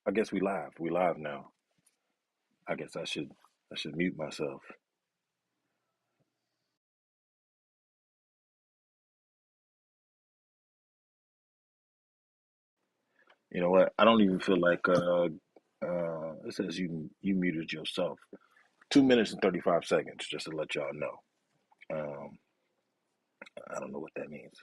I guess we live. We live now. I guess I should mute myself. You know what? I don't even feel like it says you muted yourself. 2 minutes and 35 seconds, just to let y'all know. Um, I don't know what that means.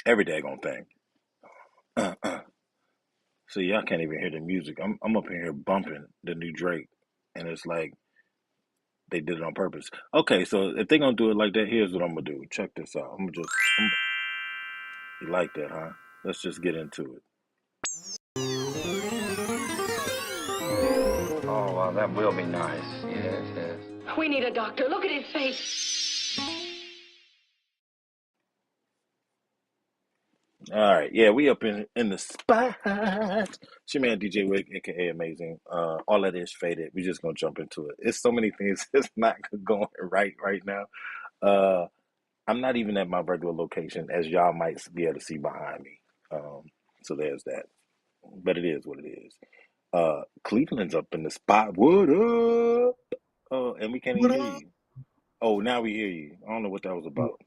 Every daggone thing. Uh, uh. So y'all can't even hear the music. I'm up in here bumping the new Drake, and it's like they did it on purpose. Okay, so if they gonna do it like that, here's what I'm gonna do. Check this out. You like that, huh? Let's just get into it. Oh, well, that will be nice. Yes, yes. We need a doctor. Look at his face. All right, yeah, we up in the spot. It's your man DJ Wick, aka Amazing. All that is faded. We just gonna jump into it. It's so many things that's not going right now. Uh, I'm not even at my regular location, as y'all might be able to see behind me. Um, so there's that. But it is what it is. Cleveland's up in the spot. What up? And we can't What even hear up? you. Oh, now we hear you. I don't know what that was about.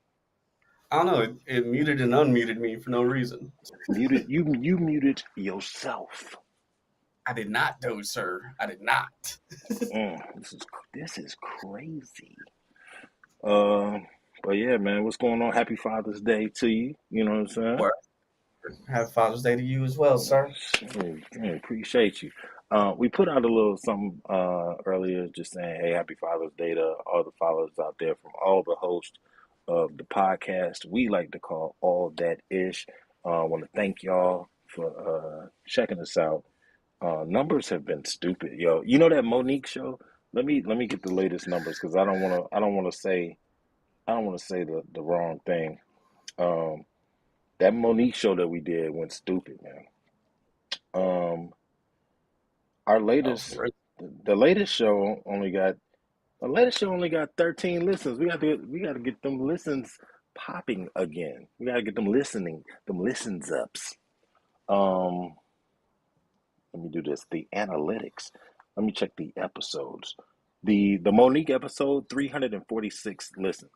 I don't know. It muted and unmuted me for no reason. Muted you muted yourself. I did not, though, sir. I did not. This is crazy. Uh, but yeah, man, what's going on? Happy Father's Day to you. You know what I'm saying? Or have Father's Day to you as well, sir. Appreciate you. We put out a little something earlier, just saying, "Hey, Happy Father's Day to all the fathers out there from all the hosts of the podcast we like to call All That Ish." I want to thank y'all for checking us out. Numbers have been stupid, yo. You know that Monique show? Let me get the latest numbers because I don't want to say the wrong thing. Um, that Monique show that we did went stupid, man. Um, our Oh, latest, really? the latest show only got 13 listens. We got to get them listens popping again. We got to get them listens ups. Um, Let me do this. The analytics. Let me check the episodes. The Monique episode, 346 listens.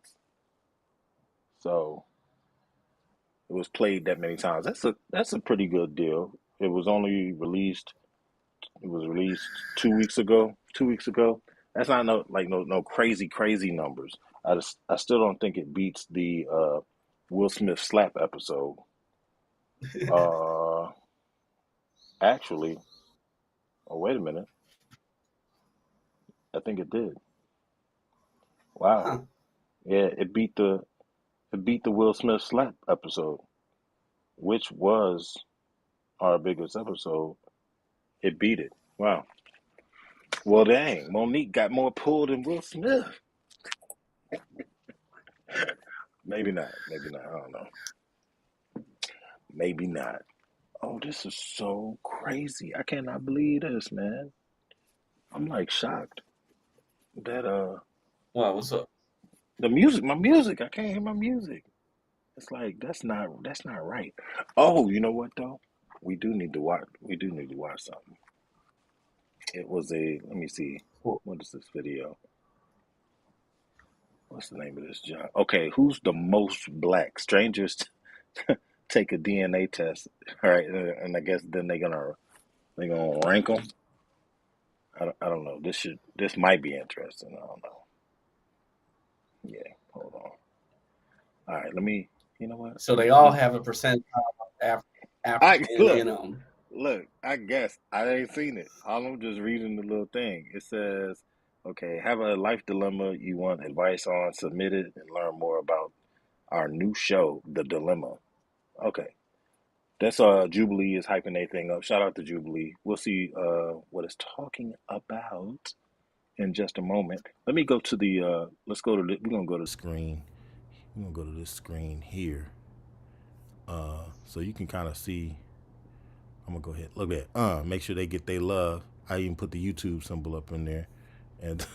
So it was played that many times. That's a pretty good deal. It was released 2 weeks ago. 2 weeks ago. That's not no crazy numbers. I still don't think it beats the Will Smith slap episode. Uh, Actually, oh wait a minute. I think it did. Wow. Huh. Yeah, it beat the Will Smith slap episode, which was our biggest episode. It beat it. Wow. Well, dang, Monique got more pull than Will Smith. Maybe not. Maybe not. I don't know. Maybe not. Oh, this is so crazy. I cannot believe this, man. I'm like shocked that Wow, what's up? my music. I can't hear my music. It's like that's not right. Oh, you know what though? We do need to watch something. Let me see. Cool. What is this video? What's the name of this job? Okay, who's the most black? Strangers take a DNA test, all right? And I guess then they're gonna rank them. I don't know. This might be interesting. I don't know. Yeah, hold on. All right, let me. You know what? So Let me they let all me. have a percentile of I African look. in them. Look, I guess I ain't seen it. All I'm just reading the little thing. It says, okay, have a life dilemma you want advice on, submit it and learn more about our new show, The Dilemma. Okay. That's Jubilee is hyping their thing up. Shout out to Jubilee. We'll see what it's talking about in just a moment. Let me go to the let's go to the, we're gonna go to the screen. We're gonna go to this screen here. So you can kind of see. I'm gonna go ahead. Look at make sure they get their love. I even put the YouTube symbol up in there. And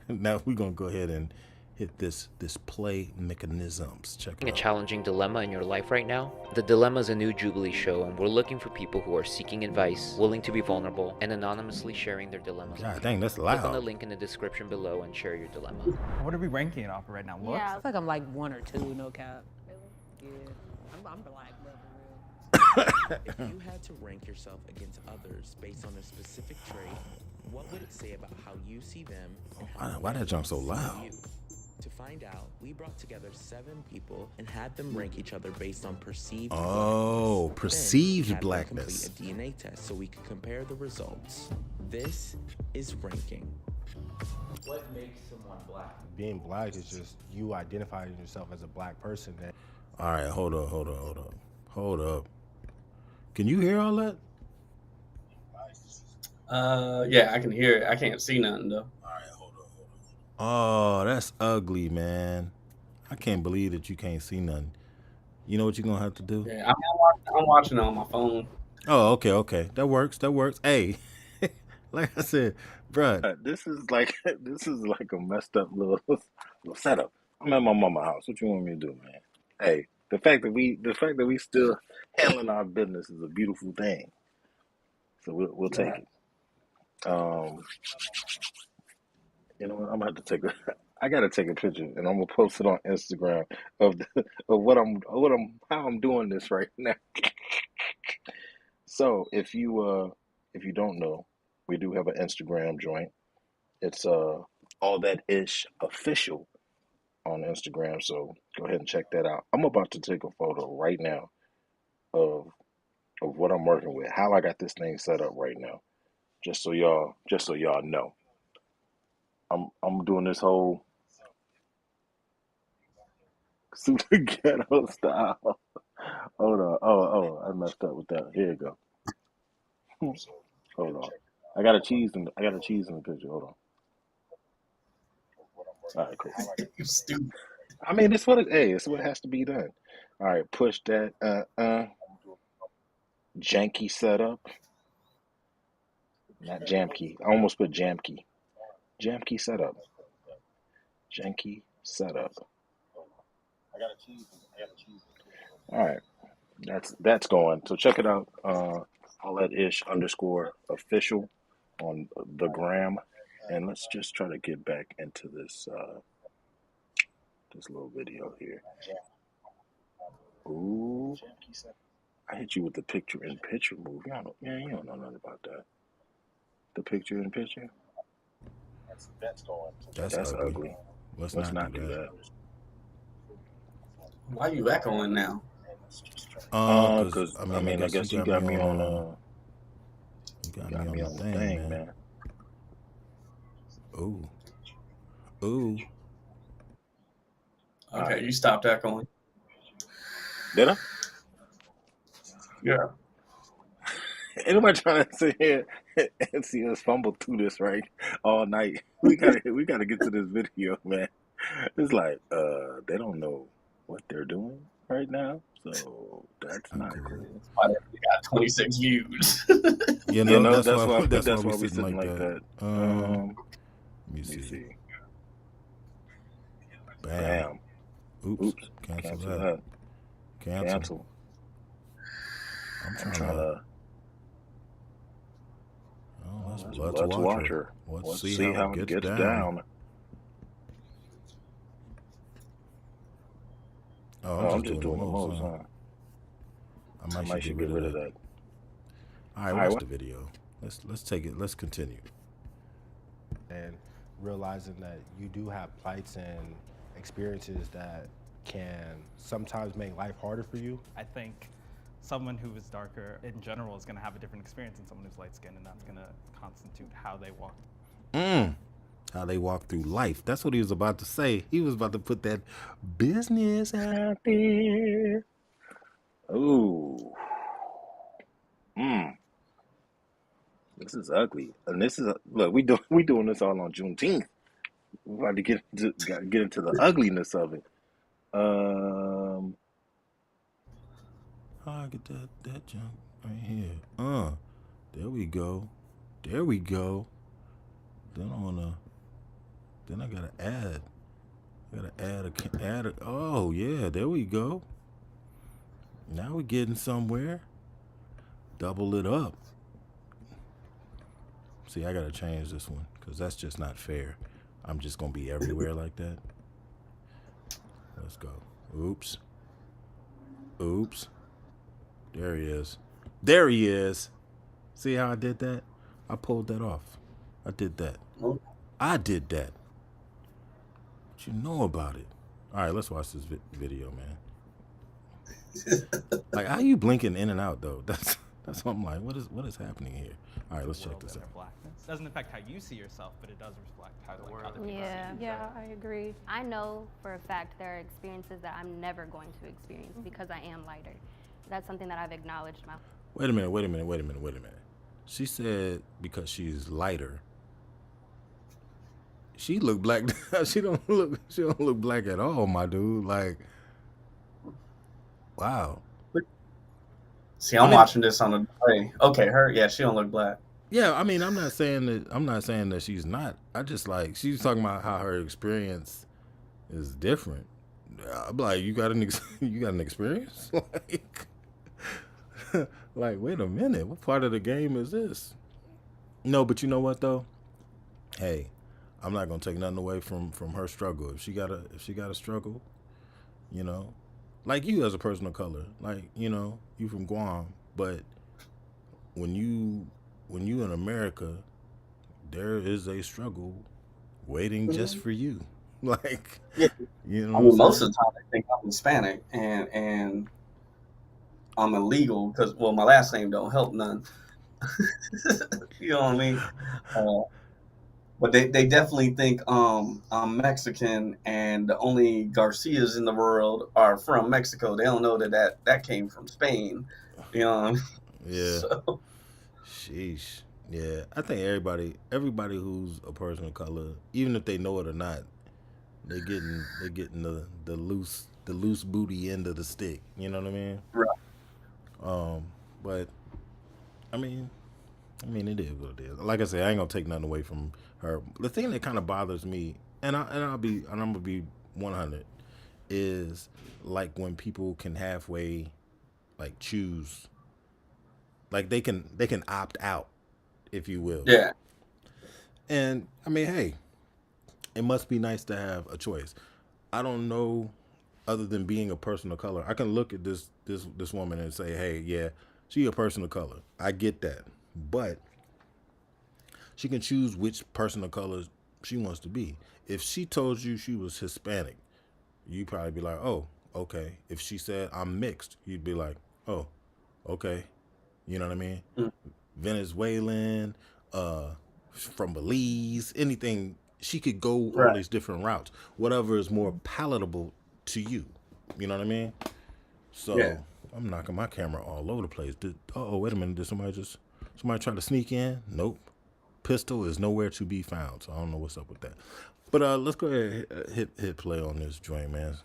now we're gonna go ahead and hit this play mechanisms. Check it A out. challenging dilemma in your life right now? The Dilemma is a new Jubilee show, and we're looking for people who are seeking advice, willing to be vulnerable, and anonymously sharing their dilemmas. God dang, that's Click on the loud. link in the description below and share your dilemma. What are we ranking it off of right now? Looks? Yeah, I feel like I'm like 1 or 2, no cap. Yeah, I'm black, but If you had to rank yourself against others based on a specific trait, what would it say about how you see them and how Why that junk so they see loud? you? To find out, we brought together 7 people and had them rank each other based on perceived Oh, blackness. perceived Then we had them blackness. complete a DNA test so we could compare the results. This is ranking. What makes someone black? Being black is just you identifying yourself as a black person. That All right, hold up. Can you hear all that? Yeah, I can hear it. I can't see nothing though. Oh, that's ugly, man. I can't believe that you can't see nothing. You know what you're gonna have to do? Yeah, I'm watching it on my phone. Oh, okay. That works. Hey, like I said, bruh, this is like a messed up little setup. I'm at my mama's house. What you want me to do, man? Hey, the fact that we still handling our business is a beautiful thing. So we'll take it. You know what? I'm gonna have to take a. I gotta take a picture and I'm gonna post it on Instagram of how I'm doing this right now. So if you don't know, we do have an Instagram joint. It's all that ish official on Instagram. So go ahead and check that out. I'm about to take a photo right now of what I'm working with, how I got this thing set up right now. Just so y'all know. I'm doing this whole super ghetto style. Hold on. Oh, I messed up with that. Here you go. Hold on. I got a cheese in the picture. Hold on. All right, cool. You stupid. I mean, it's what has to be done. All right, push that. Janky setup. Not Jamkey. I almost put Jamkey. Jamkey setup. Janky setup. All right, that's going. So check it out. All that ish _ official on the gram, and let's just try to get back into this this little video here. Ooh, I hit you with the picture in picture move. You don't know nothing about that. The picture in picture. That's ugly. Let's not do that. Why you echoing now? Because I guess you got me on you got me on the thing, man. Ooh. Okay, you stopped echoing. Did I? Yeah. Ain't nobody trying to sit here and see us fumble through this right all night. We gotta get to this video, man. It's like they don't know what they're doing right now, so that's not cool. We got 26 views. That's why we sitting like that. Let me see. Bam. Oops. Cancel that. Cancel. I'm trying to. Let's watch her. Let's see how it gets down. Oh, I'm just doing the most, huh? I might should get rid of that. All right, watch the video. Let's take it. Let's continue. and realizing that you do have plights and experiences that can sometimes make life harder for you. I think someone who is darker in general is going to have a different experience than someone who's light skinned, and that's going to constitute how they walk. How they walk through life. That's what he was about to say. He was about to put that business out there. Ooh. This is ugly. And this is look, we doing this all on Juneteenth. We're about to get into the ugliness of it. How I get that junk right here. There we go. There we go. Then I gotta add. Oh yeah, there we go. Now we're getting somewhere. Double it up. See, I gotta change this one because that's just not fair. I'm just gonna be everywhere like that. Let's go. Oops. There he is. See how I did that? I pulled that off. I did that. What you know about it? All right, let's watch this video, man. Like, how you blinking in and out though? That's what I'm like. What is happening here? All right, let's check this out. Blackness doesn't affect how you see yourself, but it does reflect how other people see you. Yeah, I agree. I know for a fact there are experiences that I'm never going to experience because I am lighter. That's something that I've acknowledged. Wait a minute. She said because she's lighter. She look black. She don't look black at all, my dude. Like, wow. See, I'm watching this on the way. Okay, she don't look black. Yeah, I mean, I'm not saying that she's not. I just like she's talking about how her experience is different. I'm like, you got an experience? Like, wait a minute, what part of the game is this? No, but you know what though? Hey, I'm not gonna take nothing away from her struggle. If she got a struggle, you know, like you as a person of color, like, you know, you from Guam, but when you in America, there is a struggle waiting just for you. Like, you know, I mean, most of the time they think I'm Hispanic and I'm illegal because, well, my last name don't help none. You know what I mean? But they definitely think I'm Mexican, and the only Garcias in the world are from Mexico. They don't know that came from Spain. You know? Yeah. So. Sheesh. Yeah, I think everybody who's a person of color, even if they know it or not, they're getting the loose booty end of the stick. You know what I mean? Right. But I mean, it is what it is. Like I said, I ain't gonna take nothing away from her. The thing that kind of bothers me, and I'm gonna be 100, is like when people can halfway, like, choose, like they can opt out, if you will. Yeah. And I mean, hey, it must be nice to have a choice. I don't know, other than being a person of color, I can look at this woman and say, hey, yeah, she a person of color. I get that. But she can choose which person of color she wants to be. If she told you she was Hispanic, you'd probably be like, oh, okay. If she said I'm mixed, you'd be like, oh, okay. You know what I mean? Venezuelan, from Belize, anything. She could go all these different routes. Whatever is more palatable to you. You know what I mean? So I'm knocking my camera all over the place. Wait a minute. Did somebody try to sneak in? Nope. Pistol is nowhere to be found. So I don't know what's up with that. But let's go ahead and hit play on this joint, man.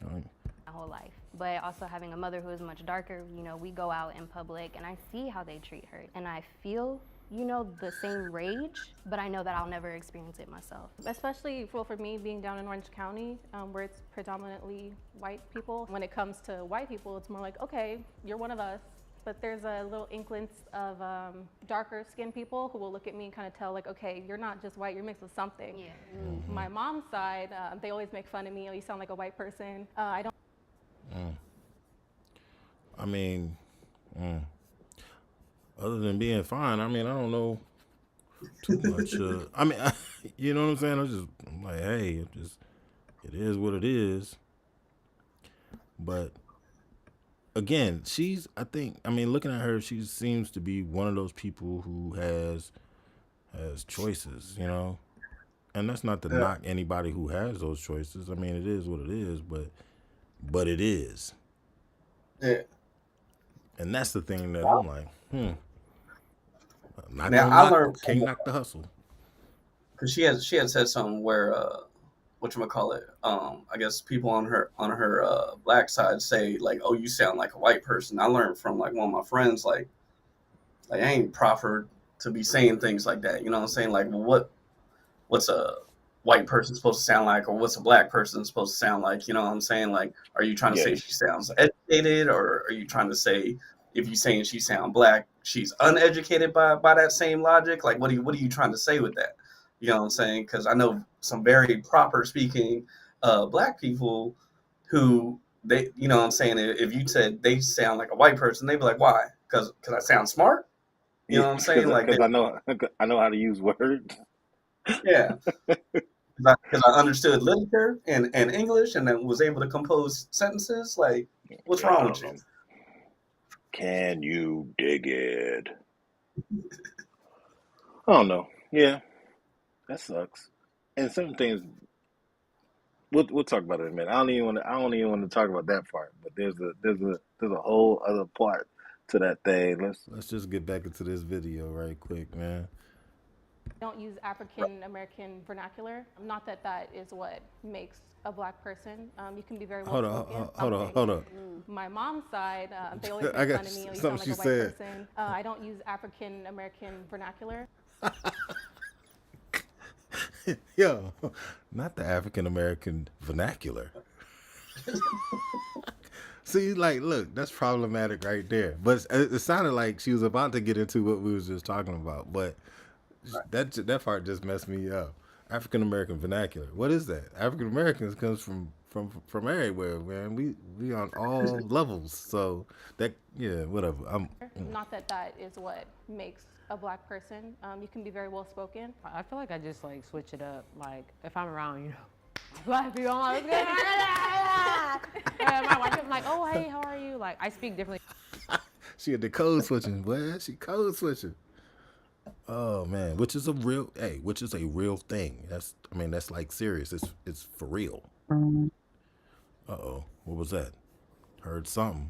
All right. My whole life. But also having a mother who is much darker, you know, we go out in public and I see how they treat her. And I feel, you know, the same rage, but I know that I'll never experience it myself. Especially for me being down in Orange County, where it's predominantly white people. When it comes to white people, it's more like, okay, you're one of us. But there's a little inklings of darker skinned people who will look at me and kind of tell, like, okay, you're not just white, you're mixed with something. Yeah. Mm-hmm. My mom's side, they always make fun of me. Oh, you sound like a white person. I don't. I mean, other than being fine, I mean, I don't know too much. I mean, you know what I'm saying? I'm like, hey, it is what it is. But again, I mean, looking at her, she seems to be one of those people who has choices, you know. And that's not to Yeah. knock anybody who has those choices. I mean, it is what it is, but it is. Yeah. And that's the thing that I'm like, not Now gonna I knock, learned can't from, knock the hustle. because she had said something where whatchamacallit, I guess people on her black side say like, oh, you sound like a white person. I learned from like one of my friends, like I ain't proper to be saying things like that. You know what I'm saying? Like, well, what's a white person supposed to sound like, or what's a black person supposed to sound like? You know what I'm saying? Like, are you trying to say Yeah, she sounds educated, or are you trying to say if you saying she sound black, she's uneducated by that same logic? Like, what are you trying to say with that? You know what I'm saying? Because I know some very proper speaking black people who they, you know what I'm saying, if you said they sound like a white person, they'd be like, why? Because I sound smart? You yeah, know what I'm saying? Like, because I know how to use words. yeah, because I understood literature and English, and then was able to compose sentences. Like, what's Yeah, I wrong with don't you? know. Can you dig it? I don't know. Yeah, that sucks. And some things we'll talk about it in a minute. I don't even want to talk about that part. But there's a whole other part to that thing. Let's just get back into this video right quick, man. Don't use African American vernacular. Not that that is what makes a black person. You can be very well spoken. Hold on. My mom's side, they always I make got fun of me. Oh, you something sound like she a white said. person. I don't use African American vernacular. Yo, not the African American vernacular. See, like, look, that's problematic right there. But it sounded like she was about to get into what we was just talking about. But that part just messed me up. African American vernacular. What is that? African Americans comes from everywhere, man. We on all levels. So that, yeah, whatever. Not that that is what makes a black person. You can be very well spoken. I feel like I just like switch it up. Like if I'm around, you know, black people, I'm like, my white people, I'm like, oh hey, how are you? Like I speak differently. She had the code switching, boy. She code switching. Oh man, which is a real thing. That's like serious. It's for real. Uh-oh. What was that? Heard something.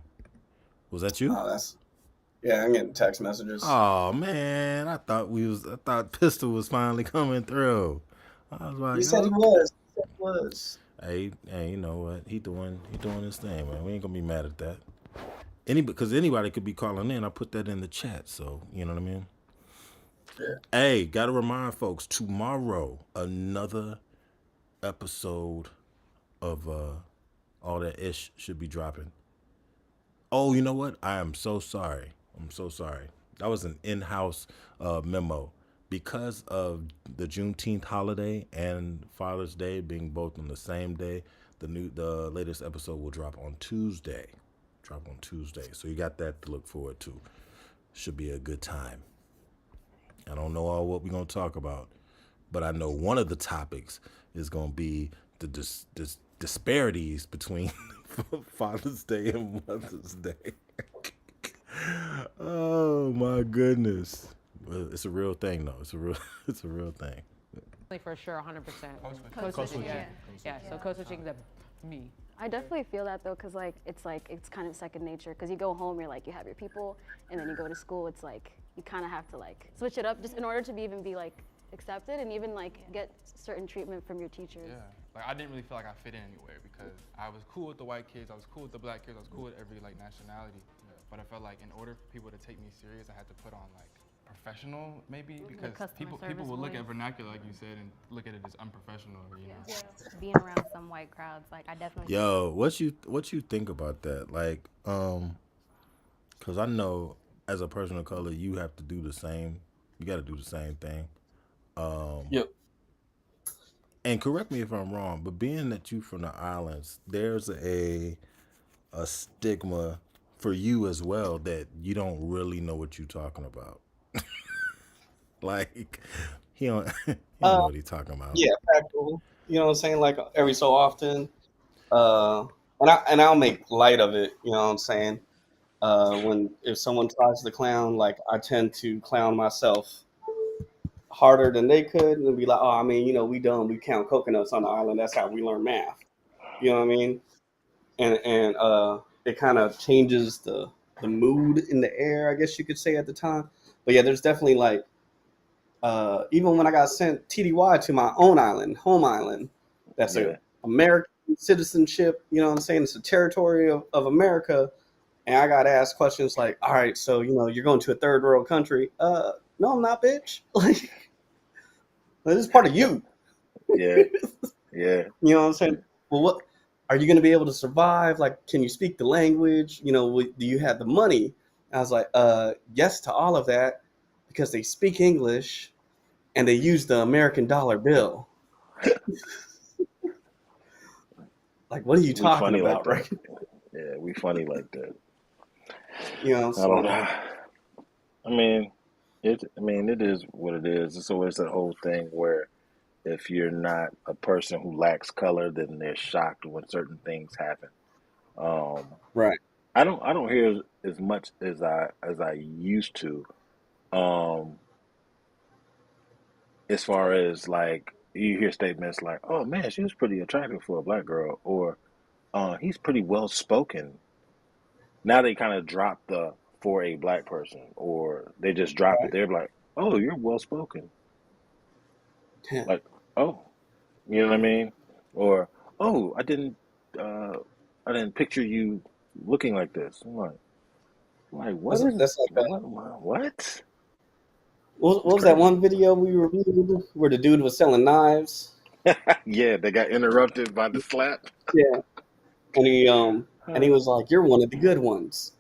Was that you? Oh, yeah, I'm getting text messages. Oh man, I thought Pistol was finally coming through. I was like, He said he was. Hey, you know what? He doing his thing, man. We ain't gonna be mad at that. Because anybody could be calling in. I put that in the chat, so you know what I mean. Yeah. Hey, gotta remind folks, tomorrow another episode of All That Ish should be dropping. Oh, you know what? I am so sorry. I'm so sorry. That was an in-house memo. Because of the Juneteenth holiday and Father's Day being both on the same day, the latest episode will drop on Tuesday. So you got that to look forward to. Should be a good time. I don't know all what we're going to talk about, but I know one of the topics is going to be the disparities between Father's Day and Mother's Day. Oh my goodness. It's a real thing though. It's a real thing. For sure, 100%. Code switching, yeah. So code switching is me. I definitely feel that though, cause it's kind of second nature. Cause you go home, you're like, you have your people, and then you go to school, it's like you kind of have to like switch it up just in order to even be like accepted and even like get certain treatment from your teachers. Yeah, like I didn't really feel like I fit in anywhere because I was cool with the white kids, I was cool with the black kids, I was cool with every like nationality. But I felt like in order for people to take me serious, I had to put on like professional maybe, because people will look at vernacular like you said and look at it as unprofessional, you know. Yeah. Being around some white crowds, like I definitely. Yo, what you think about that? Like, because I know as a person of color, you have to do the same. You got to do the same thing. Yep. And correct me if I'm wrong, but being that you from the islands, there's a stigma for you as well that you don't really know what you're talking about. Like he don't know what he's talking about. Yeah, factual. You know what I'm saying? Like every so often, and I'll make light of it. You know what I'm saying? When if someone tries to clown, like I tend to clown myself harder than they could, and be like, "Oh, I mean, we dumb. We count coconuts on the island. That's how we learn math." You know what I mean? And it kind of changes the mood in the air, I guess you could say at the time. But yeah, there's definitely like even when I got sent TDY to my own island, home island, that's Yeah. a American citizenship. You know what I'm saying? It's a territory of America. And I got asked questions like, all right, so, you're going to a third world country. No, I'm not, bitch. Like, this is part of you. Yeah. Yeah. You know what I'm saying? Well, what are you going to be able to survive? Like, can you speak the language? Do you have the money? I was like, yes to all of that, because they speak English and they use the American dollar bill. Like, what are you We talking funny about, like right? that. Yeah, we funny like that. I don't know. I mean, it is what it is. It's always that whole thing where if you're not a person who lacks color, then they're shocked when certain things happen. Right. I don't hear as much as I used to. As far as like you hear statements like, "Oh man, she was pretty attractive for a black girl," or "He's pretty well spoken." Now they kind of drop the for a black person, or they just drop it. They're like, "Oh, you're well spoken." Like, "Oh, you know what I mean?" Or, "Oh, I didn't picture you looking like this." I'm like, what is That's like what? what was that one video we reviewed where the dude was selling knives? Yeah, they got interrupted by the slap. Yeah, and he was like, "You're one of the good ones."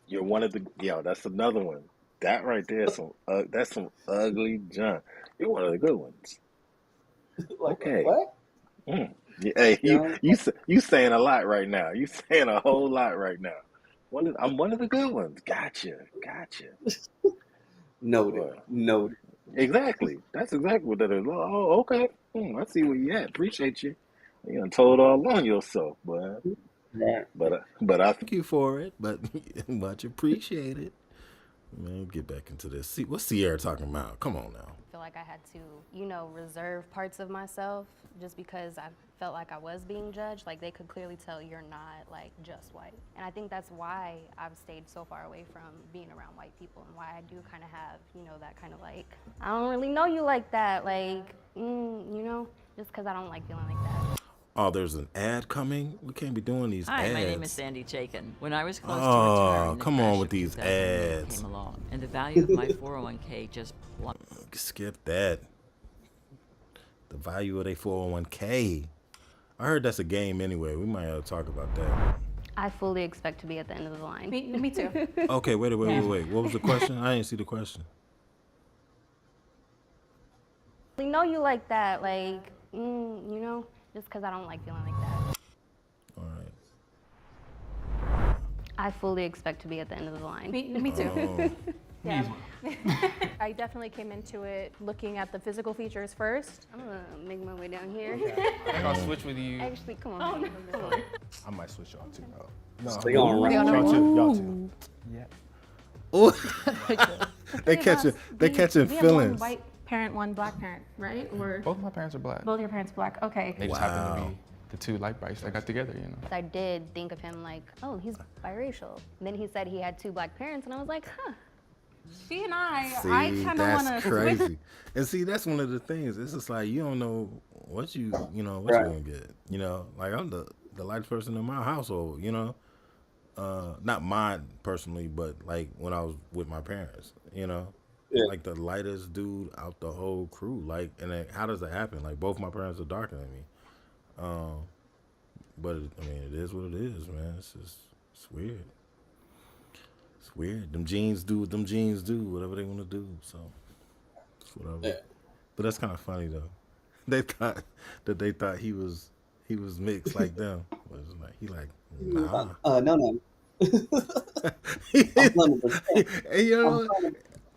You're one of the that's another one. That right there is that's some ugly junk. You're one of the good ones. Like, Okay. what? Mm. Yeah, hey, you saying a lot right now. You saying a whole lot right now. I'm one of the good ones. Gotcha. Noted. Exactly. That's exactly what that is. Oh, okay. I see where you at. Appreciate you. You done told all on yourself, but I Thank you for it, but much appreciated. Man, get back into this. See, what's Sierra talking about? Come on now. I feel like I had to, reserve parts of myself just because I felt like I was being judged. Like they could clearly tell you're not like just white. And I think that's why I've stayed so far away from being around white people and why I do kind of have, that kind of like, I don't really know you like that. Like, just because I don't like feeling like that. Oh, there's an ad coming? We can't be doing these Hi, ads. my name is Sandy Chaikin. When I was close to Oh, retiring, the come crash on of with these 2008 ads. came along, and the value of my 401k just plummeted. Skip that. The value of their 401k. I heard that's a game anyway. We might have to talk about that. I fully expect to be at the end of the line. Me too. Okay, wait. What was the question? I didn't see the question. I know you like that. Like, just because I don't like feeling like that. All right. I fully expect to be at the end of the line. Me too. Oh. Yeah. I definitely came into it looking at the physical features first. I'm gonna make my way down here. I'll switch with you. Actually, come on. no. Come on. I might switch y'all too. No, Stay on right. Y'all too. Yeah. Ooh. they catching We have feelings. one white parent, one black parent, right? Or Both my parents are black. both your parents black. Okay. They just happen to be the two light brights that got together, I did think of him like, oh, he's biracial. And then he said he had two black parents, and I was like, huh. She and I See, kind of want that's to crazy. And see, that's one of the things. It's just like you don't know what you gonna get. Like I'm the lightest person in my household. Not mine personally, but like when I was with my parents. Like the lightest dude out the whole crew. Like, and then how does that happen? Like both my parents are darker than me. But it is what it is, man. It's weird. It's weird. Them genes do what them genes do, whatever they want to do. So it's whatever. Yeah. But that's kind of funny though. They thought he was mixed like them. But it's like nah. No.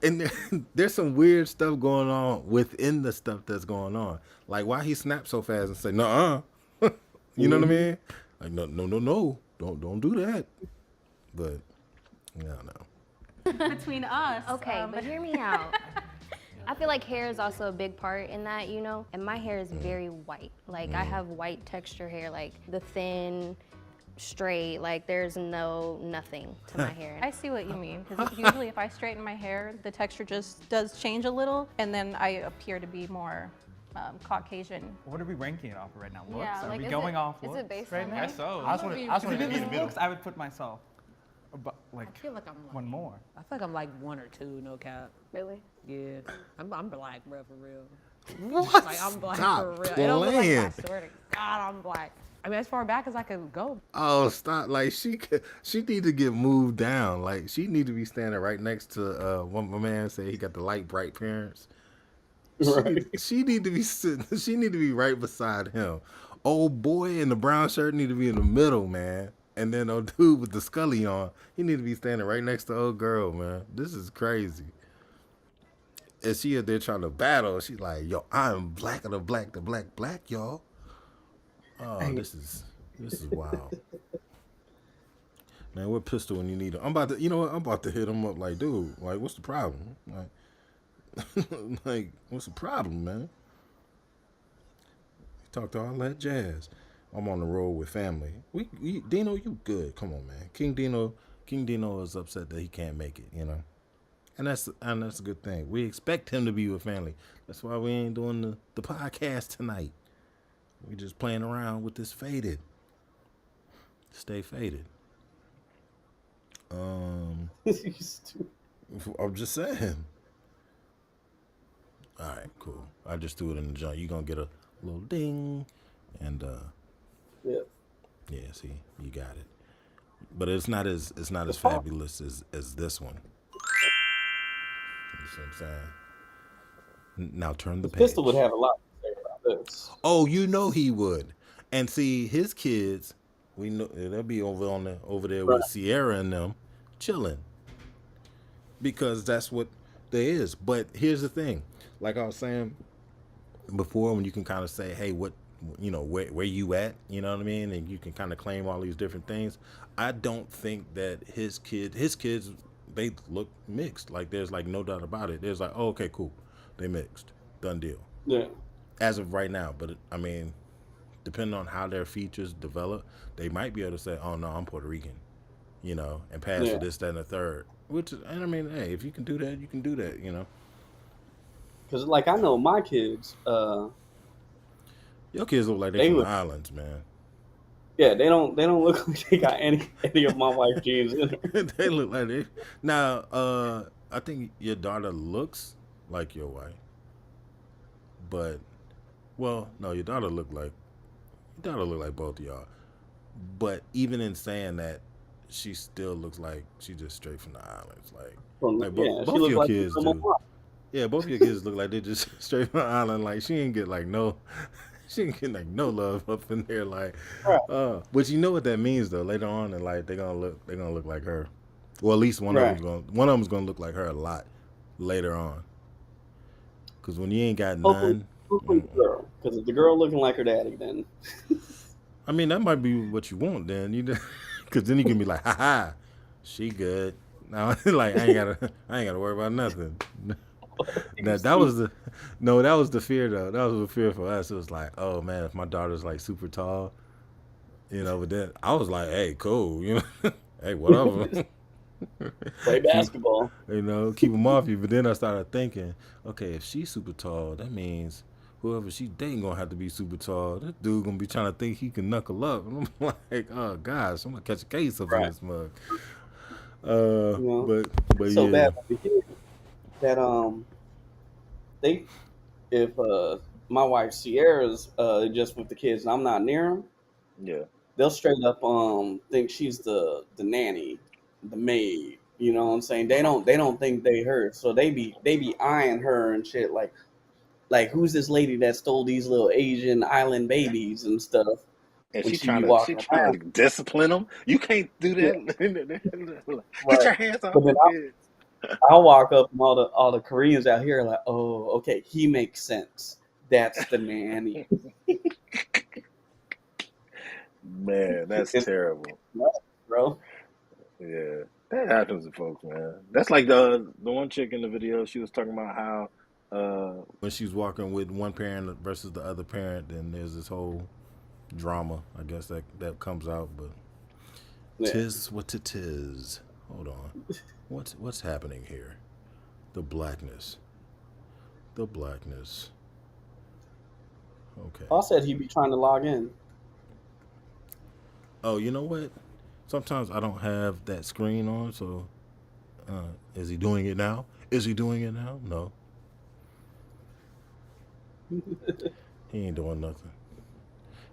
And there's some weird stuff going on within the stuff that's going on. Like why he snapped so fast and say, "Nuh-uh." You know what I mean? Like no. Don't do that. But No. between us. Okay, but hear me out. I feel like hair is also a big part in that, you know? And my hair is very white. Like, I have white texture hair, like the thin, straight, like there's nothing to my hair. I see what you mean, because usually if I straighten my hair, the texture just does change a little, and then I appear to be more Caucasian. What are we ranking it off of right now? Looks? Yeah, Are like, we is going it- off is it looks based right on now? that? I so. I just wanna If be it was real. looks, I would put myself like I feel like I'm like, one more. I feel like I'm like 1 or 2, no cap. Really? Yeah, I'm black, bro, for real. What? Like, I'm black Stop for real. It don't look like playing. I swear to God, I'm black. I mean, as far back as I could go. Oh, stop! Like she need to get moved down. Like she need to be standing right next to what my man said. He got the light bright parents. She need to be sitting. She need to be right beside him. Old boy in the brown shirt need to be in the middle, man. And then old dude with the Scully on, he need to be standing right next to old girl, man. This is crazy. And she up there trying to battle. She's like, yo, I'm blacker than black, y'all. Oh, this is wild. Man, what pistol when you need it? I'm about to, you know what? I'm about to hit him up like, dude, like, what's the problem? Like, what's the problem, man? Talk to all that jazz. I'm on the road with family. We Dino, you good? Come on, man. King Dino is upset that he can't make it. You know, and that's a good thing. We expect him to be with family. That's why we ain't doing the podcast tonight. We just playing around with this faded. Stay faded. I'm just saying. All right, cool. I just threw it in the joint. You gonna get a little ding, and yeah, see, you got it. But it's not as fabulous as this one. You see what I'm saying? Now turn the page. Pistol would have a lot to say about this. Oh, you know he would. And see, his kids, we know they'll be over there with Sierra and them, chilling. Because that's what there is. But here's the thing. Like I was saying before, when you can kind of say, hey, what, you know, where you at, you know what I mean? And you can kind of claim all these different things. I don't think that his kids, they look mixed. Like, there's like no doubt about it. There's like, oh, okay, cool. They mixed. Done deal. Yeah. As of right now. But I mean, depending on how their features develop, they might be able to say, oh no, I'm Puerto Rican, you know, and pass for this, that, and the third. Which, and I mean, hey, if you can do that, you can do that, you know. Because, like, I know my kids. Your kids look like they from the islands, man. Yeah, they don't look like they got any of my wife's genes in there. They look like they. Now, I think your daughter looks like your wife, but, well, no, your daughter look like both of y'all. But even in saying that, she still looks like she just straight from the islands. Like both of your kids do. Yeah, both of your kids look like they just straight from the island. Like she ain't get like no love up in there. Like, but you know what that means though. Later on, and like they're gonna look like her. Well, at least one of them's gonna look like her a lot later on. Cause when you ain't got none, because if the girl looking like her daddy, then I mean that might be what you want. Then cause then you can be like, ha, she good. Now, like I ain't gotta worry about nothing. That was the fear though. That was the fear for us. It was like, oh man, if my daughter's like super tall, you know. But then I was like, hey, cool, you know, hey, whatever. Play basketball. You know, keep them off you. But then I started thinking, okay, if she's super tall, that means whoever she dating gonna have to be super tall. This dude gonna be trying to think he can knuckle up. And I'm like, oh gosh, I'm gonna catch a case up in this mug. But so yeah. bad that if my wife Sierra's just with the kids and I'm not near them, they'll straight up think she's the nanny, the maid. You know what I'm saying? They don't think they her, so they be eyeing her and shit like who's this lady that stole these little Asian island babies and stuff. And she's trying to discipline them. You can't do that. Get your hands off the kids. I'll walk up and all the Koreans out here are like, oh, okay, he makes sense. That's the nanny. Man, that's terrible. Bro. Yeah. That happens to folks, man. That's like the one chick in the video. She was talking about how when she's walking with one parent versus the other parent, then there's this whole drama, I guess, that comes out. But tis what it is. Hold on, what's happening here? The blackness. Okay. Paul said he'd be trying to log in. Oh, you know what? Sometimes I don't have that screen on, so is he doing it now? No. He ain't doing nothing.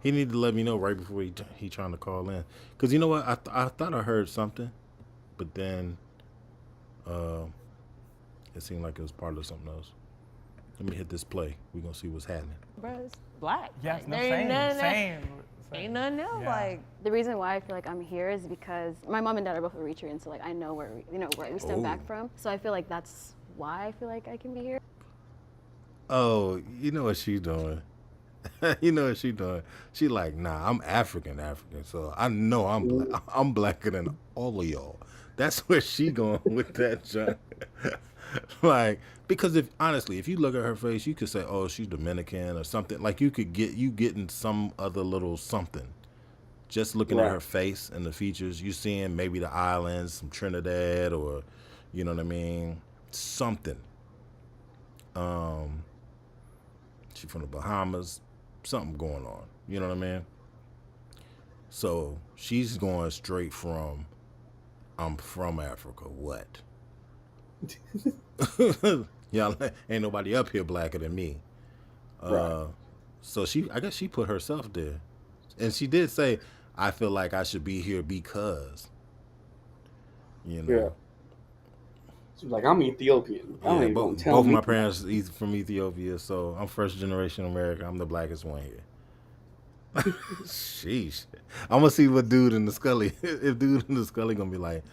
He need to let me know right before he trying to call in. Because you know what? I thought I heard something, but then it seemed like it was part of something else. Let me hit this play. We're going to see what's happening. Bro, it's black. Yes, Like, no, there ain't nothing same. Ain't nothing else. Yeah. Like, The reason why I feel like I'm here is because my mom and dad are both Eritrean, so like I know where we stem back from. So I feel like that's why I feel like I can be here. Oh, you know what she doing? She like, nah, I'm African, so I know I'm blacker than all of y'all. That's where she going with that junk. Like, because if you look at her face, you could say, oh, she's Dominican or something. Like you getting some other little something. Just looking at her face and the features, you seeing maybe the islands, some Trinidad, or you know what I mean, something. She from the Bahamas, something going on. You know what I mean? So she's going straight from, I'm from Africa. What? Y'all ain't nobody up here blacker than me. So I guess she put herself there, and she did say, I feel like I should be here because, you know. Yeah. She's like, I'm Ethiopian. I don't even gonna tell both me. my parents from Ethiopia, so I'm first generation American. I'm the blackest one here. Sheesh. I'm gonna see what dude in the Scully. If dude in the Scully gonna be like,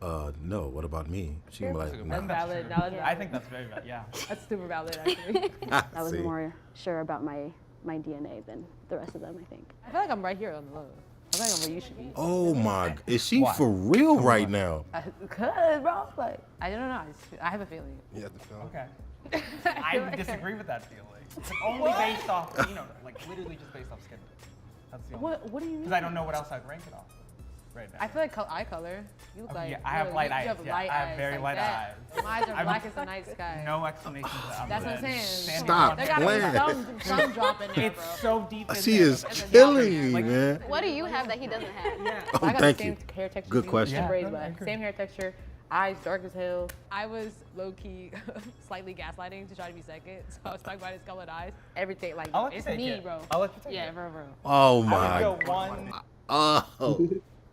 no, what about me? She gonna be like, that's nah. valid. I think that's very valid. Yeah. That's super valid, actually. I was more sure about my DNA than the rest of them, I think. I feel like I'm right here on the low. I feel like I'm where you should be. Oh my, is she for real right now? Cause, bro, like, I don't know. I have a feeling. You have to feel. Okay. I disagree with that feeling. It's only based off, like literally just based off skin. That's the only. What do you mean? Because I don't know what else I'd rank it off right now. I feel like eye color. You look like. Yeah, I have light eyes. You have Yeah, light I have eyes, very like light that. eyes. My eyes are black as the night sky. No explanation to that. That's what I'm saying. Stop There gotta playing. be some drop in there, bro. It's so deep in She there. is killing me, man. What do you have that he doesn't have? Oh, I got thank the same you. hair texture. Good you question. and braids, but same hair texture. Eyes dark as hell. I was low key, slightly gaslighting to try to be second. So I was talking about his colored eyes. Everything, like, I'll let you it's take me, it. bro. I'll let you take yeah, it. bro. Oh I my. would go one. Oh,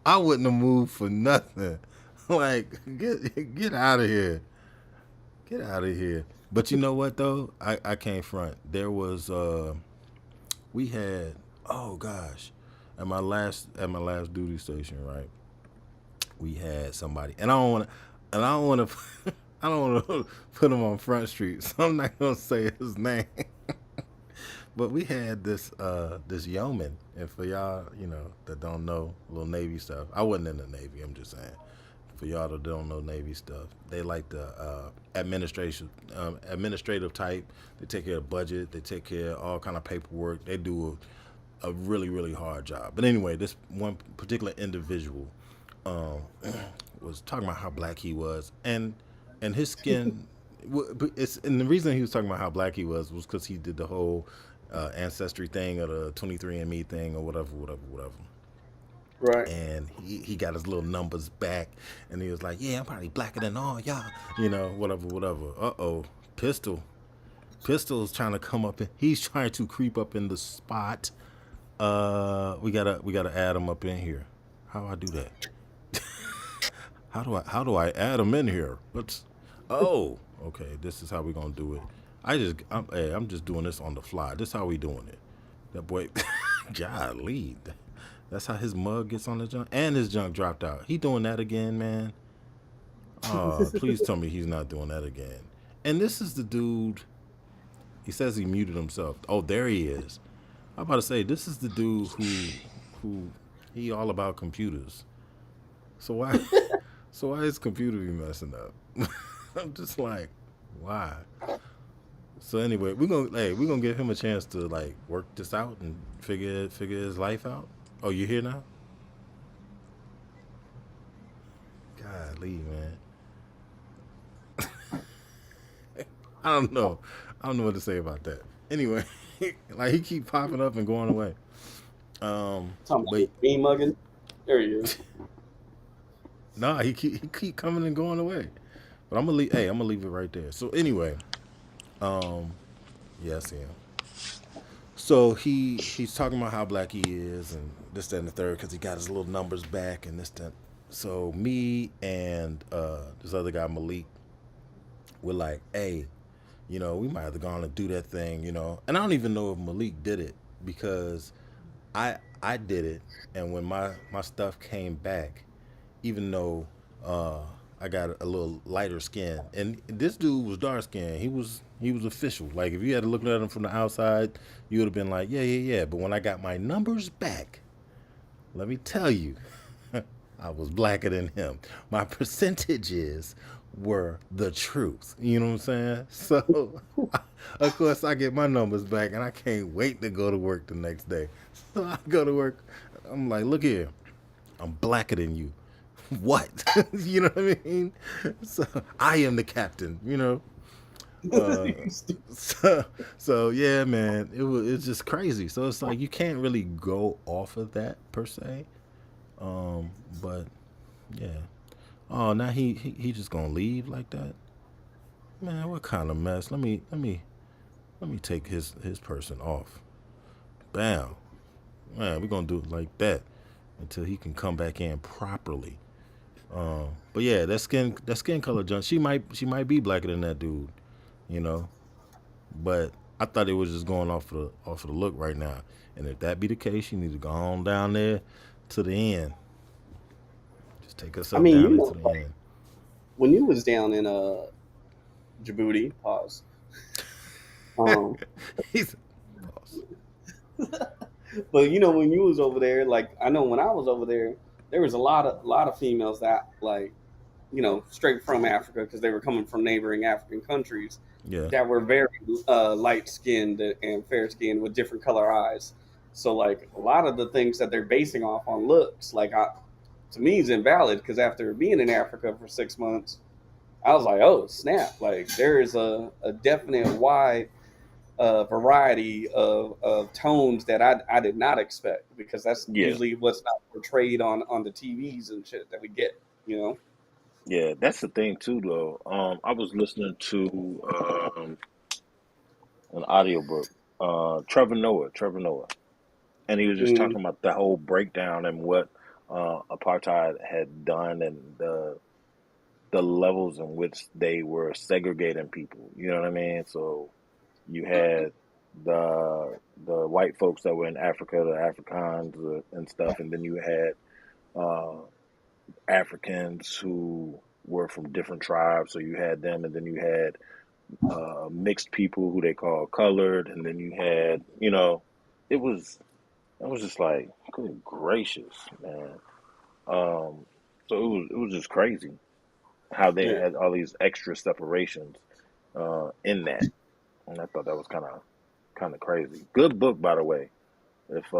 I wouldn't have moved for nothing. Like, get out of here. Get out of here. But you know what though? I can't front. There was we had, oh gosh, at my last duty station, right? We had somebody, and I don't want to put him on Front Street, so I'm not gonna say his name. But we had this yeoman, and for y'all, that don't know little Navy stuff, I wasn't in the Navy. I'm just saying, for y'all that don't know Navy stuff, they like the administrative type. They take care of budget. They take care of all kind of paperwork. They do a really, really hard job. But anyway, this one particular individual was talking about how black he was, and his skin. And the reason he was talking about how black he was because he did the whole ancestry thing or the 23andMe thing or whatever. Right. And he got his little numbers back, and he was like, "Yeah, I'm probably blacker than all y'all, whatever." Uh-oh, Pistol's trying to come up. He's trying to creep up in the spot. We gotta add him up in here. How do I do that? How do I add him in here? Okay, this is how we're gonna do it. I'm just doing this on the fly. This is how we doing it. That boy, golly, that's how his mug gets on the junk, and his junk dropped out. He doing that again, man. Please tell me he's not doing that again. And this is the dude. He says he muted himself. Oh, there he is. I'm about to say this is the dude who he all about computers. So So why his computer be messing up? I'm just like, why? So anyway, we're gonna give him a chance to like work this out and figure his life out. Oh, you here now? Golly, man. I don't know what to say about that. Anyway, like he keep popping up and going away. Talking about me mugging. There he is. Nah, he keep coming and going away. But I'm gonna leave. Hey, I'm gonna leave it right there. So anyway, yeah, I see him. So he's talking about how black he is and this, that, and the third because he got his little numbers back and this, that. So me and this other guy Malik, we're like, hey, you know, we might have to go on and do that thing, you know. And I don't even know if Malik did it because I did it, and when my stuff came back, even though I got a little lighter skin, and this dude was dark skinned, he was official. Like if you had to look at him from the outside, you would have been like, yeah. But when I got my numbers back, let me tell you, I was blacker than him. My percentages were the truth. You know what I'm saying? So, of course, I get my numbers back, and I can't wait to go to work the next day. So I go to work. I'm like, look here, I'm blacker than you. What? You know what I mean? So I am the captain. You know. So yeah, man, it's just crazy. So it's like you can't really go off of that per se. But yeah. Oh, now he just gonna leave like that? Man, what kind of mess? Let me take his person off. Bam. Man, we're gonna do it like that until he can come back in properly. But yeah, that skin color junk, she might be blacker than that dude, you know. But I thought it was just going off of the look right now. And if that be the case, you need to go on down there to the end. Just take herself down there to the end. When you was down in Djibouti, pause. He's But you know, when you was over there, like I know when I was over there was a lot of females that, like, you know, straight from Africa because they were coming from neighboring African countries. Yeah. That were very light skinned and fair skinned with different color eyes. So like a lot of the things that they're basing off on looks, like to me is invalid because after being in Africa for 6 months, I was like, oh snap! Like there is a definite wide variety of tones that I did not expect because that's usually what's not portrayed on the TVs and shit that we get, you know. Yeah, that's the thing too, though. I was listening to an audiobook, Trevor Noah, and he was just talking about the whole breakdown and what apartheid had done and the levels in which they were segregating people. You know what I mean? So you had the white folks that were in Africa, the Afrikaans and stuff, and then you had Africans who were from different tribes. So you had them, and then you had mixed people who they call colored, and then you had, you know, it was just like, good gracious, man. So it was just crazy how they had all these extra separations in that, and I thought that was kind of crazy. Good book, by the way. If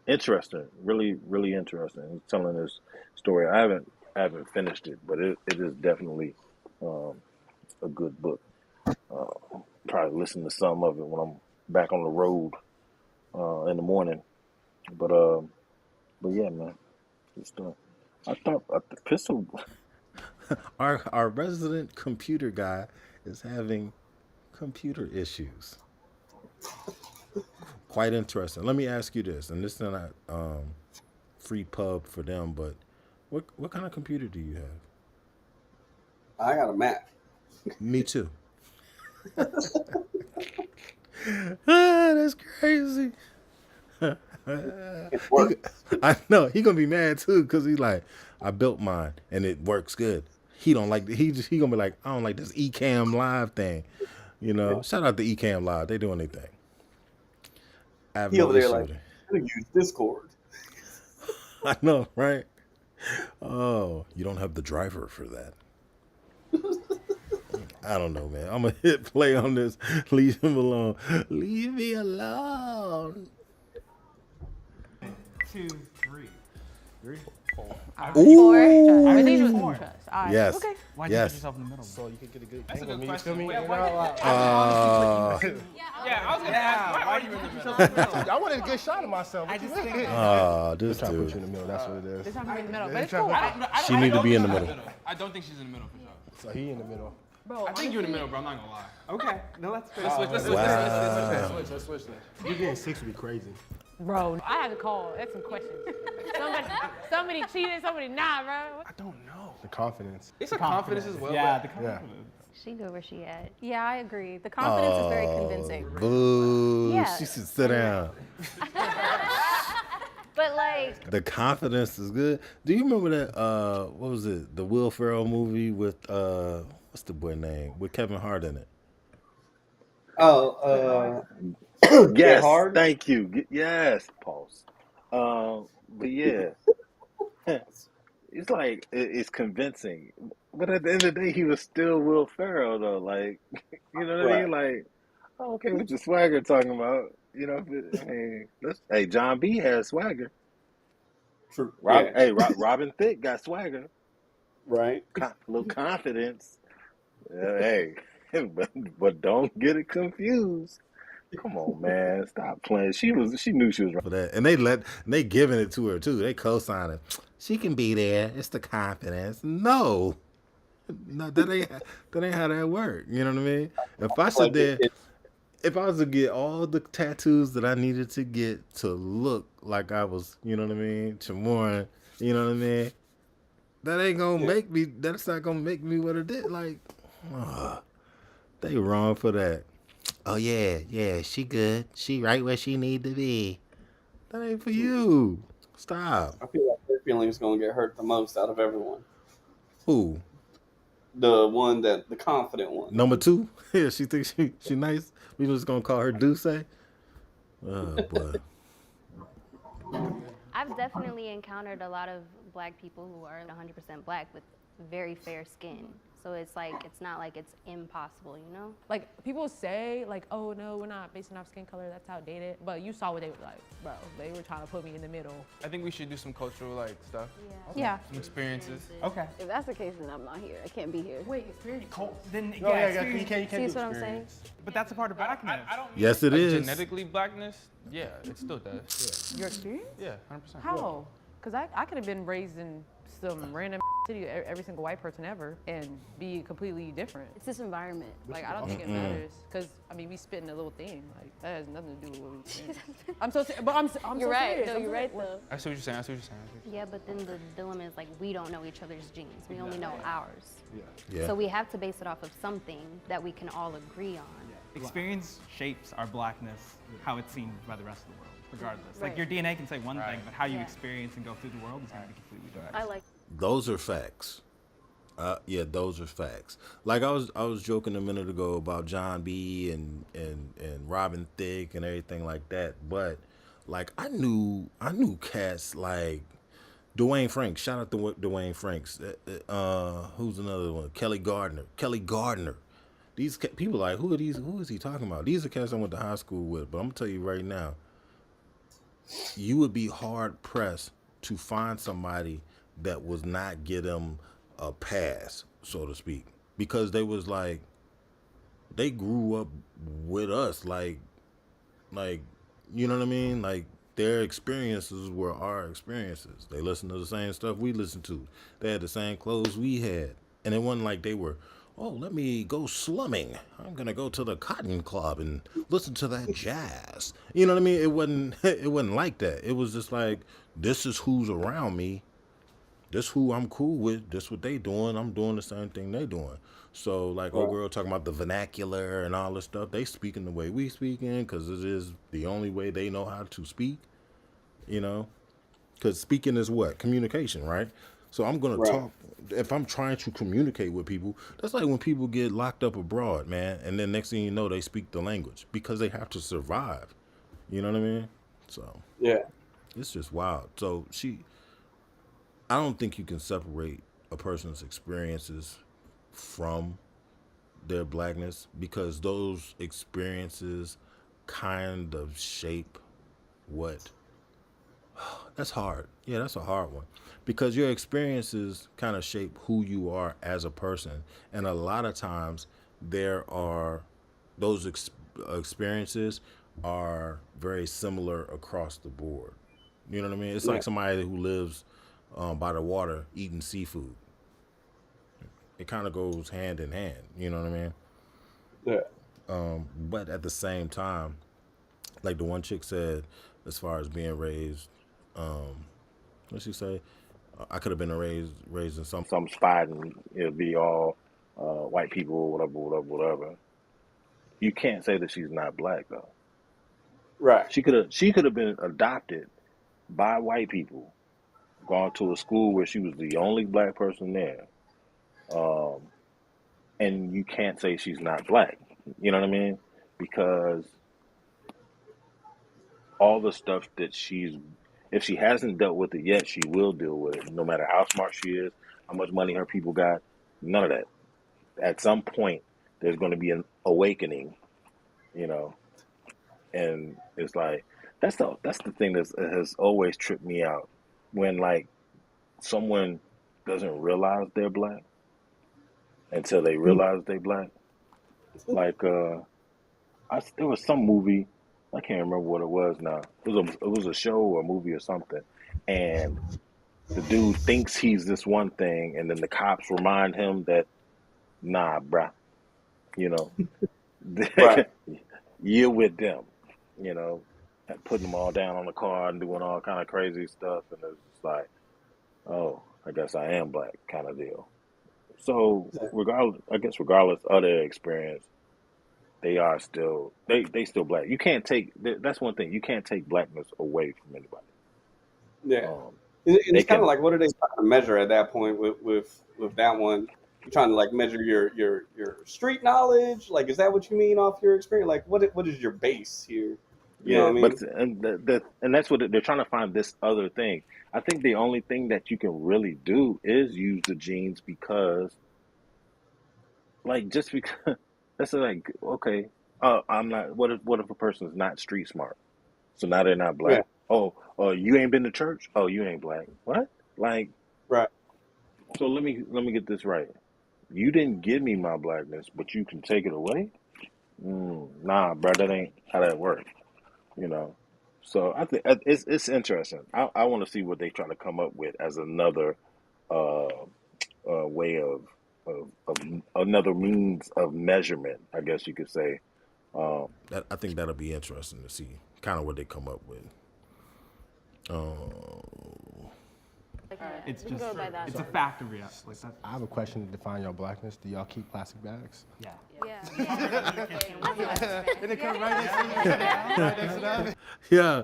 interesting, really, really interesting. He's telling this story. I haven't finished it, but it is definitely a good book. Probably listen to some of it when I'm back on the road in the morning. But yeah, man, just I thought the pistol. Our resident computer guy is having computer issues. Quite interesting. Let me ask you this, and this is not free pub for them, but what kind of computer do you have? I got a Mac. Me too. That's crazy. I know he gonna be mad too because he's like, I built mine and it works good. He don't like he gonna be like, I don't like this Ecamm Live thing. You know, shout out to Ecamm Live. They doing their thing. I have He no over there issue like, with it. I'm gonna use Discord. I know, right? Oh, you don't have the driver for that. I don't know, man. I'm gonna hit play on this. Leave him alone. Leave me alone. 2, 3. 3, 4. Ooh. I think it was trust. All right. Yes. Okay. Why'd you put Yes. yourself in the middle? So you can get a good That's a angle good of me. You question. feel me? Wait, You why know, did- like- Yeah, I was gonna ask, why are you in the middle? I wanted a good shot of myself. I just think This trying to put dude. you in the middle. That's what it is. This time I'm in the middle, They but it's trying cool. to- She need to be in the middle. I don't think she's in the middle for sure. So he in the middle. Bro, I think you're in the middle, bro. I'm not gonna lie. Okay, no, that's fair. Let's switch. Let's switch. Wow. Let's switch. You getting 6 would be crazy. Bro, I had to call. That's some questions. somebody cheated, somebody not, bro. I don't know. The confidence. It's a Confidence. confidence as well. Yeah, but- the confidence. She good where she at. Yeah, I agree. The confidence is very convincing. Boo. Yeah. She should sit down. But like, The confidence is good. Do you remember that? What was it? The Will Ferrell movie with what's the boy name? With Kevin Hart in it. Oh, Yes, Get Hard? thank you. Yes, pause. But yeah, it's like it's convincing. But at the end of the day, he was still Will Ferrell, though. Like, you know what I mean? Like, oh, okay, what your swagger talking about? You know, hey, John B has swagger. True. Hey, Robin Thicke got swagger. Right. Little confidence. Hey, but don't get it confused. Come on, man, stop playing. She knew she was right For that, and they giving it to her too. They co-signing. She can be there. It's the confidence. No, that ain't how that work. You know what I mean? If I sit there, if I was to get all the tattoos that I needed to get to look like I was, you know what I mean, Chamoran, you know what I mean, that ain't gonna make me. That's not gonna make me what it did. Like, they wrong for that. Oh yeah, she good. She right where she need to be. That ain't for you. Stop. I feel like their feelings gonna get hurt the most out of everyone. Who? The one the confident one. Number 2? Yeah, she thinks she nice. We just gonna call her Duce. Oh boy. I've definitely encountered a lot of black people who are 100% black with very fair skin. So it's like, it's not like it's impossible, you know? Like, people say, like, oh, no, we're not basing off skin color, that's outdated. But you saw what they were like, bro. They were trying to put me in the middle. I think we should do some cultural stuff. Yeah. Some experiences. Okay. If that's the case, then I'm not here. I can't be here. Wait, experience. Then, No, yeah, experience. you can't See do what I'm saying? experience. But that's a part of blackness. I don't Yes, it like is. Genetically blackness, yeah, it still does. Your experience? Yeah, 100%. How? Because I could have been raised in some random city, every single white person ever, and be completely different. It's this environment. Like, I don't think it matters. Because, I mean, we spitting a little thing. Like, that has nothing to do with what we saying. I'm so serious. But I'm You're so right. serious. No, I'm you're so right, serious. though. I see what you're saying. Yeah, but then the dilemma is like, we don't know each other's genes. We only know ours. Yeah. So we have to base it off of something that we can all agree on. Experience shapes our blackness, how it's seen by the rest of the world, regardless. Like, Right. your DNA can say one thing, but how you Yeah. experience and go through the world is going to be completely different. I like. Those are facts. Yeah, those are facts. Like I was joking a minute ago about John B and Robin Thicke and everything like that, but like I knew cats like Dwayne Franks. Shout out to Dwayne Franks. Who's another one? Kelly Gardner. These people like, who are these? Who is he talking about? These are cats I went to high school with. But I'm gonna tell you right now, you would be hard pressed to find somebody that was not get them a pass, so to speak, because they was like, they grew up with us, like you know what I mean? Like their experiences were our experiences. They listened to the same stuff we listened to. They had the same clothes we had, and it wasn't like they were, oh, let me go slumming. I'm gonna go to the Cotton Club and listen to that jazz. You know what I mean? It wasn't like that. It was just like, this is who's around me. This who I'm cool with. This what they doing. I'm doing the same thing they doing. So like old girl talking about the vernacular and all this stuff. They speaking the way we speaking because it is the only way they know how to speak. You know, because speaking is what? Communication, right? So I'm gonna talk. If I'm trying to communicate with people, that's like when people get locked up abroad, man, and then next thing you know, they speak the language because they have to survive. You know what I mean? So yeah, it's just wild. So I don't think you can separate a person's experiences from their blackness, because those experiences kind of shape what. That's hard. Yeah, that's a hard one, because your experiences kind of shape who you are as a person, and a lot of times there are those experiences are very similar across the board. You know what I mean? It's Yeah. like somebody who lives by the water eating seafood. It kind of goes hand in hand. You know what I mean? Yeah. But at the same time, like the one chick said, as far as being raised, what'd she say? I could have been raised in some spot and it'll be all white people, whatever. You can't say that she's not black though. Right. She could have been adopted by white people, gone to a school where she was the only black person there, and you can't say she's not black. You know what I mean? Because all the stuff that if she hasn't dealt with it yet, she will deal with it. No matter how smart she is, how much money her people got, none of that. At some point, there's going to be an awakening, you know. And it's like that's the thing that has always tripped me out, when like someone doesn't realize they're black until they realize they're black. Like there was some movie, I can't remember what it was now. It was a show or a movie or something, and the dude thinks he's this one thing, and then the cops remind him that, nah, bruh, you know, Right. you're with them, you know, and putting them all down on the car and doing all kind of crazy stuff, and it's just like, oh, I guess I am black kind of deal. So regardless of their experience, they are still they still black. You can't take that's one thing. You can't take blackness away from anybody. Yeah. They It's kind can of like, what are they trying to measure at that point with that one? You're trying to like measure your street knowledge. Like, is that what you mean off your experience? Like, what is your base here? You know what I mean? but and that's what they're trying to find, this other thing. I think the only thing that you can really do is use the genes, because like just because that's like, okay, I'm not. What if a person's not street smart? So now they're not black. Yeah. Oh, you ain't been to church? Oh, you ain't black. What? Like, Right. so let me get this right. You didn't give me my blackness, but you can take it away? Nah, bro, that ain't how that works. You know. So I think it's interesting. I want to see what they try to come up with as another uh, way of another means of measurement, I guess you could say. I think that'll be interesting to see kind of what they come up with. It's We can just go by that. it's a fact of reality. Like that's, I have a question to define your blackness. Do y'all keep plastic bags? yeah. And it come right next to that. Yeah,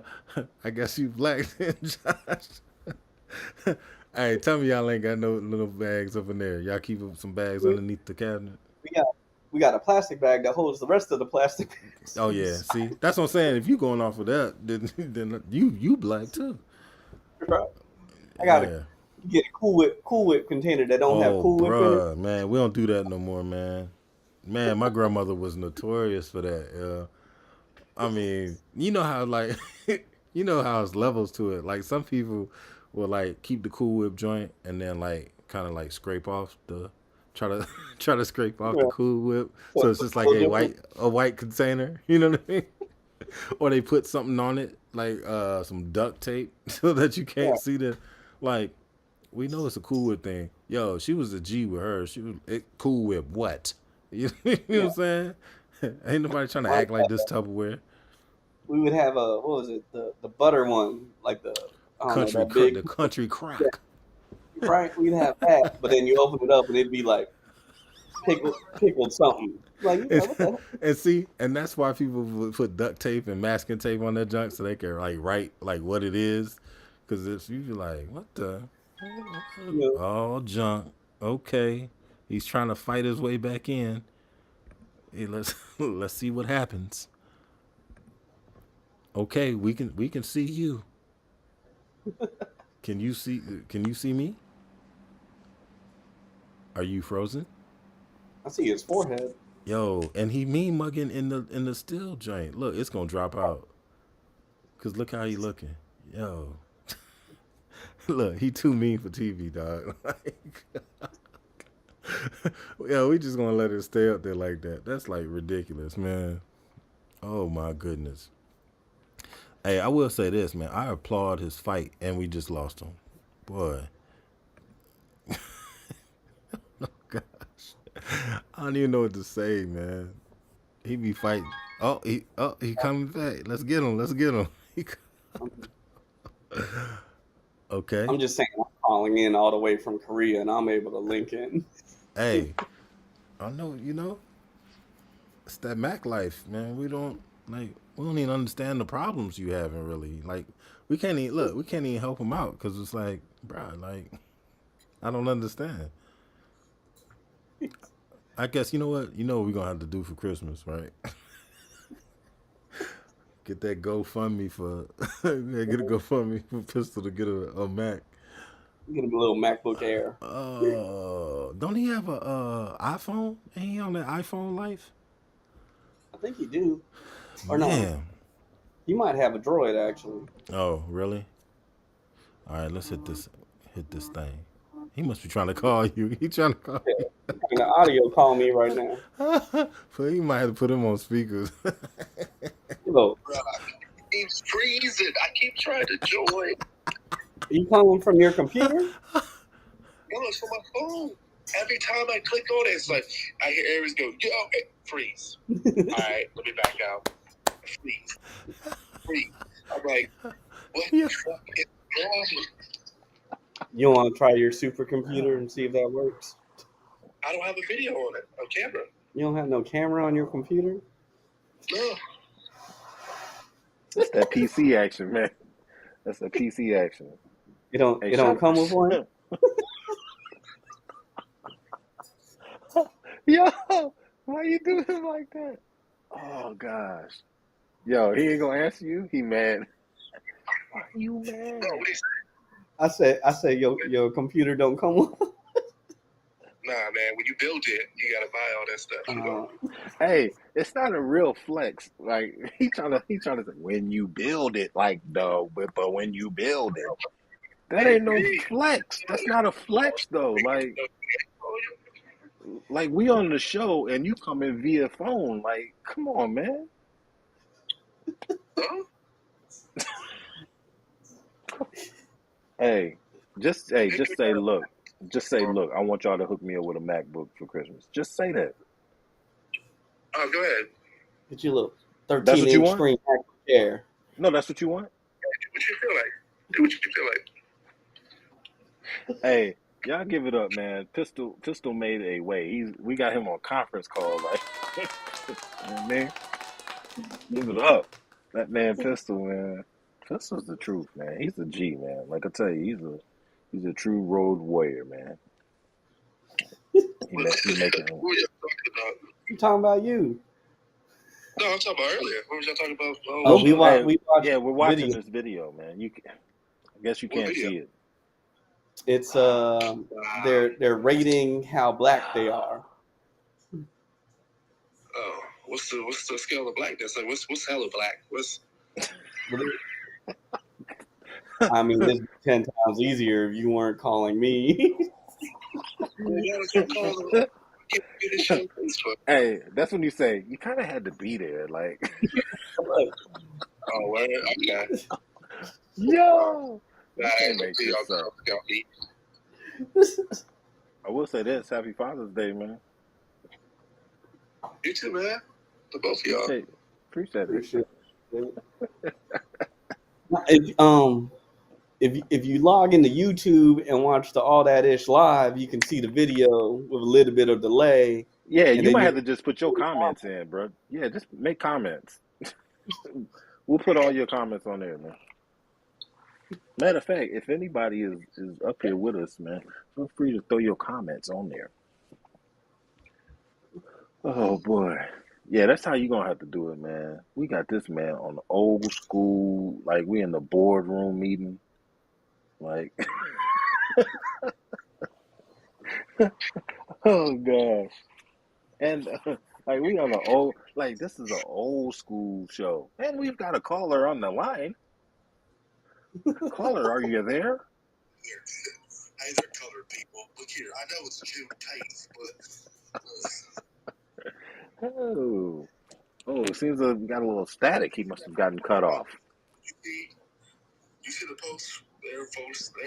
I guess you black then, Josh. Hey, tell me y'all ain't got no little bags up in there. Y'all keep some bags underneath the cabinet? We got a plastic bag that holds the rest of the plastic bags. Oh yeah, see, that's what I'm saying. If you going off of that, then you black too. Right. I got Yeah. to get a Cool Whip container that don't have Cool Whip in it. bruh, man, we don't do that no more, man. Man, my grandmother was notorious for that. I mean, you know how like, you know how it's levels to it. Like some people will like keep the Cool Whip joint and then like kind of like scrape off the try to scrape off the Cool Whip, so it's just like a white container. You know what I mean? Or they put something on it like some duct tape so that you can't see the like. We know it's a Cool Whip thing. Yo, she was a G with her. She was Cool Whip what? You know what I'm saying? Ain't nobody trying to act like this Tupperware. We would have what was it, the butter one, like the The country crack. Yeah. Right, we'd have that, but then you open it up and it'd be like pickled something. Like, you know, what the hell? And see, and that's why people would put duct tape and masking tape on their junk so they can like write like what it is. Because it's usually like, what the? Oh, junk. Okay, he's trying to fight his way back in. Hey, let's see what happens. Okay, we can see you. Can you see? Can you see me? Are you frozen? I see his forehead. Yo, and he mean mugging in the still joint. Look, it's gonna drop out. Cause look how he looking. Yo, look, he too mean for TV, dog. Like, yo, we just gonna let it stay up there like that. That's like ridiculous, man. Oh my goodness. Hey, I will say this, man. I applaud his fight, and we just lost him, boy. Oh gosh, I don't even know what to say, man. He be fighting. He coming back. Let's get him. Let's get him. Okay. I'm just saying, I'm calling in all the way from Korea, and I'm able to link in. Hey, I know, it's that Mac life, man. We don't even understand the problems you having, really. Like, we can't even help him out because it's like, bro, like, I don't understand. I guess, you know what we're gonna have to do for Christmas, right? Get that GoFundMe for get a GoFundMe for Pistol to get a Mac. Get him a little MacBook Air. Don't he have a iPhone? Ain't he on that iPhone life? I think he do. Or Man. no? He might have a Droid actually. Oh, really? All right, let's hit this thing. He must be trying to call you. He trying to call you. The audio call me right now. But he might have to put him on speakers. Hello. It's freezing. I keep trying to join. Are you calling from your computer? No, it's from my phone. Every time I click on it, it's like I hear Aries go, yo, hey, freeze. All right, let me back out. Freeze. I'm like, what the fuck is wrong? You want to try your supercomputer and see if that works? I don't have a video on it, on camera. You don't have no camera on your computer? No. That's that PC action, man. That's that PC action. It don't come with one? Yo, why you do him like that? Oh gosh. Yo, he ain't gonna answer you. He mad. Why you mad? I say your computer don't come with one. Nah, man. When you build it, you gotta buy all that stuff. You know? Hey, it's not a real flex. Like he trying to say when you build it, like but when you build it, that ain't no flex. That's not a flex though. Like we on the show and you come in via phone. Like, come on, man. Hey, just say look. Just say, look, I want y'all to hook me up with a MacBook for Christmas. Just say that. Oh, go ahead. Get you a little That's what you 13-inch want? screen MacBook Air. No, that's what you want? What you feel like? Do what you feel like. Hey, y'all give it up, man. Pistol made a way. We got him on conference call, like, you know what I mean? Give it up. That man Pistol, man. Pistol's the truth, man. He's a G, man. Like I tell you, he's a true road warrior, man. He making. Who are you talking about? I'm talking about you. No, I'm talking about earlier. What was y'all talking about? We're watching video. this video, man. I guess you What can't video? see it. It's they're rating how black they are. Oh, what's the scale of blackness? Like, what's hella black? What's I mean, this is 10 times easier if you weren't calling me. Hey, that's when you say you kind of had to be there, like. Oh, word? Okay. Yo, you Nah, can't let's make see this up. I will say this: Happy Father's Day, man. You too, man. To both of y'all. Appreciate it. If you log into YouTube and watch the All That Ish live, you can see the video with a little bit of delay. Yeah, and you then might have to just put your comments in, bro. Yeah, just make comments. We'll put all your comments on there, man. Matter of fact, if anybody is up here with us, man, feel free to throw your comments on there. Oh boy. Yeah, that's how you're gonna have to do it, man. We got this man on the old school, like we in the boardroom meeting. Like, oh gosh. And like we on the old, like this is an old school show, and we've got a caller on the line. Caller, are you there? Hey there, colored people. Look here, I know it's Juneteenth, but Oh, it seems we got a little static. He must have gotten cut off. you see the post the Air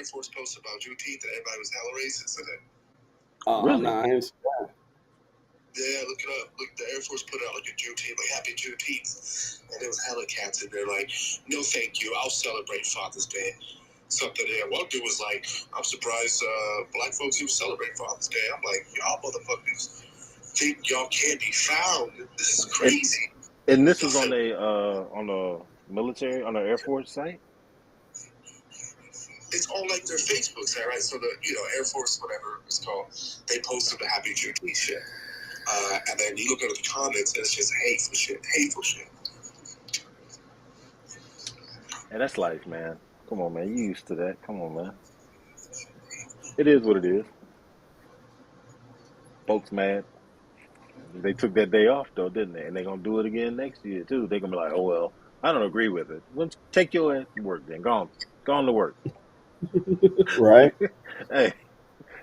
Force post about Juneteenth, and everybody was hella racist in it. Oh, Really? no, I ain't seen that. Yeah, look it up. Look, the Air Force put out like a Juneteenth, like Happy Juneteenth, and there was hella cats in there like, no, thank you, I'll celebrate Father's Day. Something there. One dude was like, I'm surprised black folks even celebrate Father's Day. I'm like, y'all motherfuckers think y'all can't be found. This is crazy. And this is on a military, on the Air Force site. It's on like their Facebook site, right? So the Air Force, whatever it's called, they posted the Happy Juneteenth shit, and then you look at the comments, and it's just hateful shit. And that's life, man. Come on, man. You used to that. Come on, man. It is what it is. Folks mad. They took that day off though, didn't they? And they're gonna do it again next year too. They're gonna be like, oh well, I don't agree with it. Well, take your ass to work then. Go on to work. Right. Hey,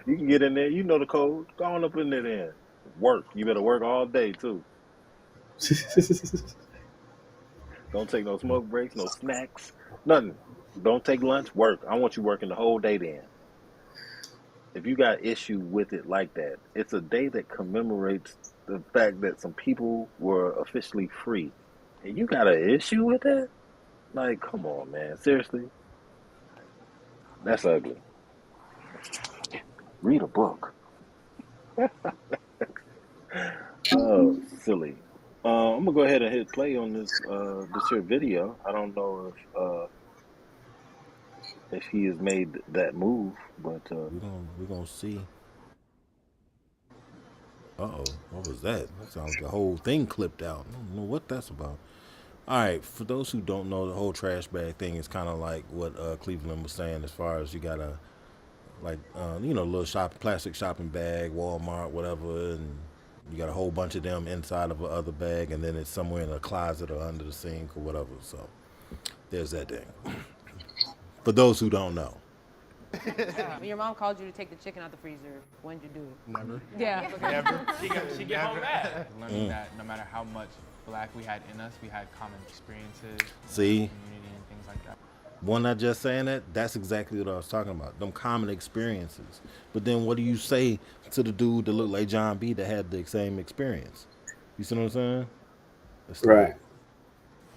you can get in there. You know the code. Go on up in there then. Work. You better work all day too. Don't take no smoke breaks, no snacks, nothing. Don't take lunch. Work. I want you working the whole day then. If you got issue with it like that, it's a day that commemorates the fact that some people were officially free. And you got an issue with that? Like, come on, man. Seriously? That's ugly. Read a book. Oh, silly. I'm gonna go ahead and hit play on this here video. I don't know if he has made that move, but we're gonna see. Uh-oh, what was that? That sounds like the whole thing clipped out. I don't know what that's about. All right, for those who don't know, the whole trash bag thing is kind of like what Cleveland was saying, as far as you got a little plastic shopping bag, Walmart, whatever, and you got a whole bunch of them inside of a other bag, and then it's somewhere in a closet or under the sink or whatever. So there's that thing. For those who don't know. When your mom called you to take the chicken out the freezer, when did you do it? Never. Yeah. Never. She get home mad. Learning that no matter how much black we had in us, we had common experiences, See? community, and things like that. One not just saying that's exactly what I was talking about. Them common experiences. But then what do you say to the dude that looked like John B that had the same experience? You see what I'm saying? It's Right. like,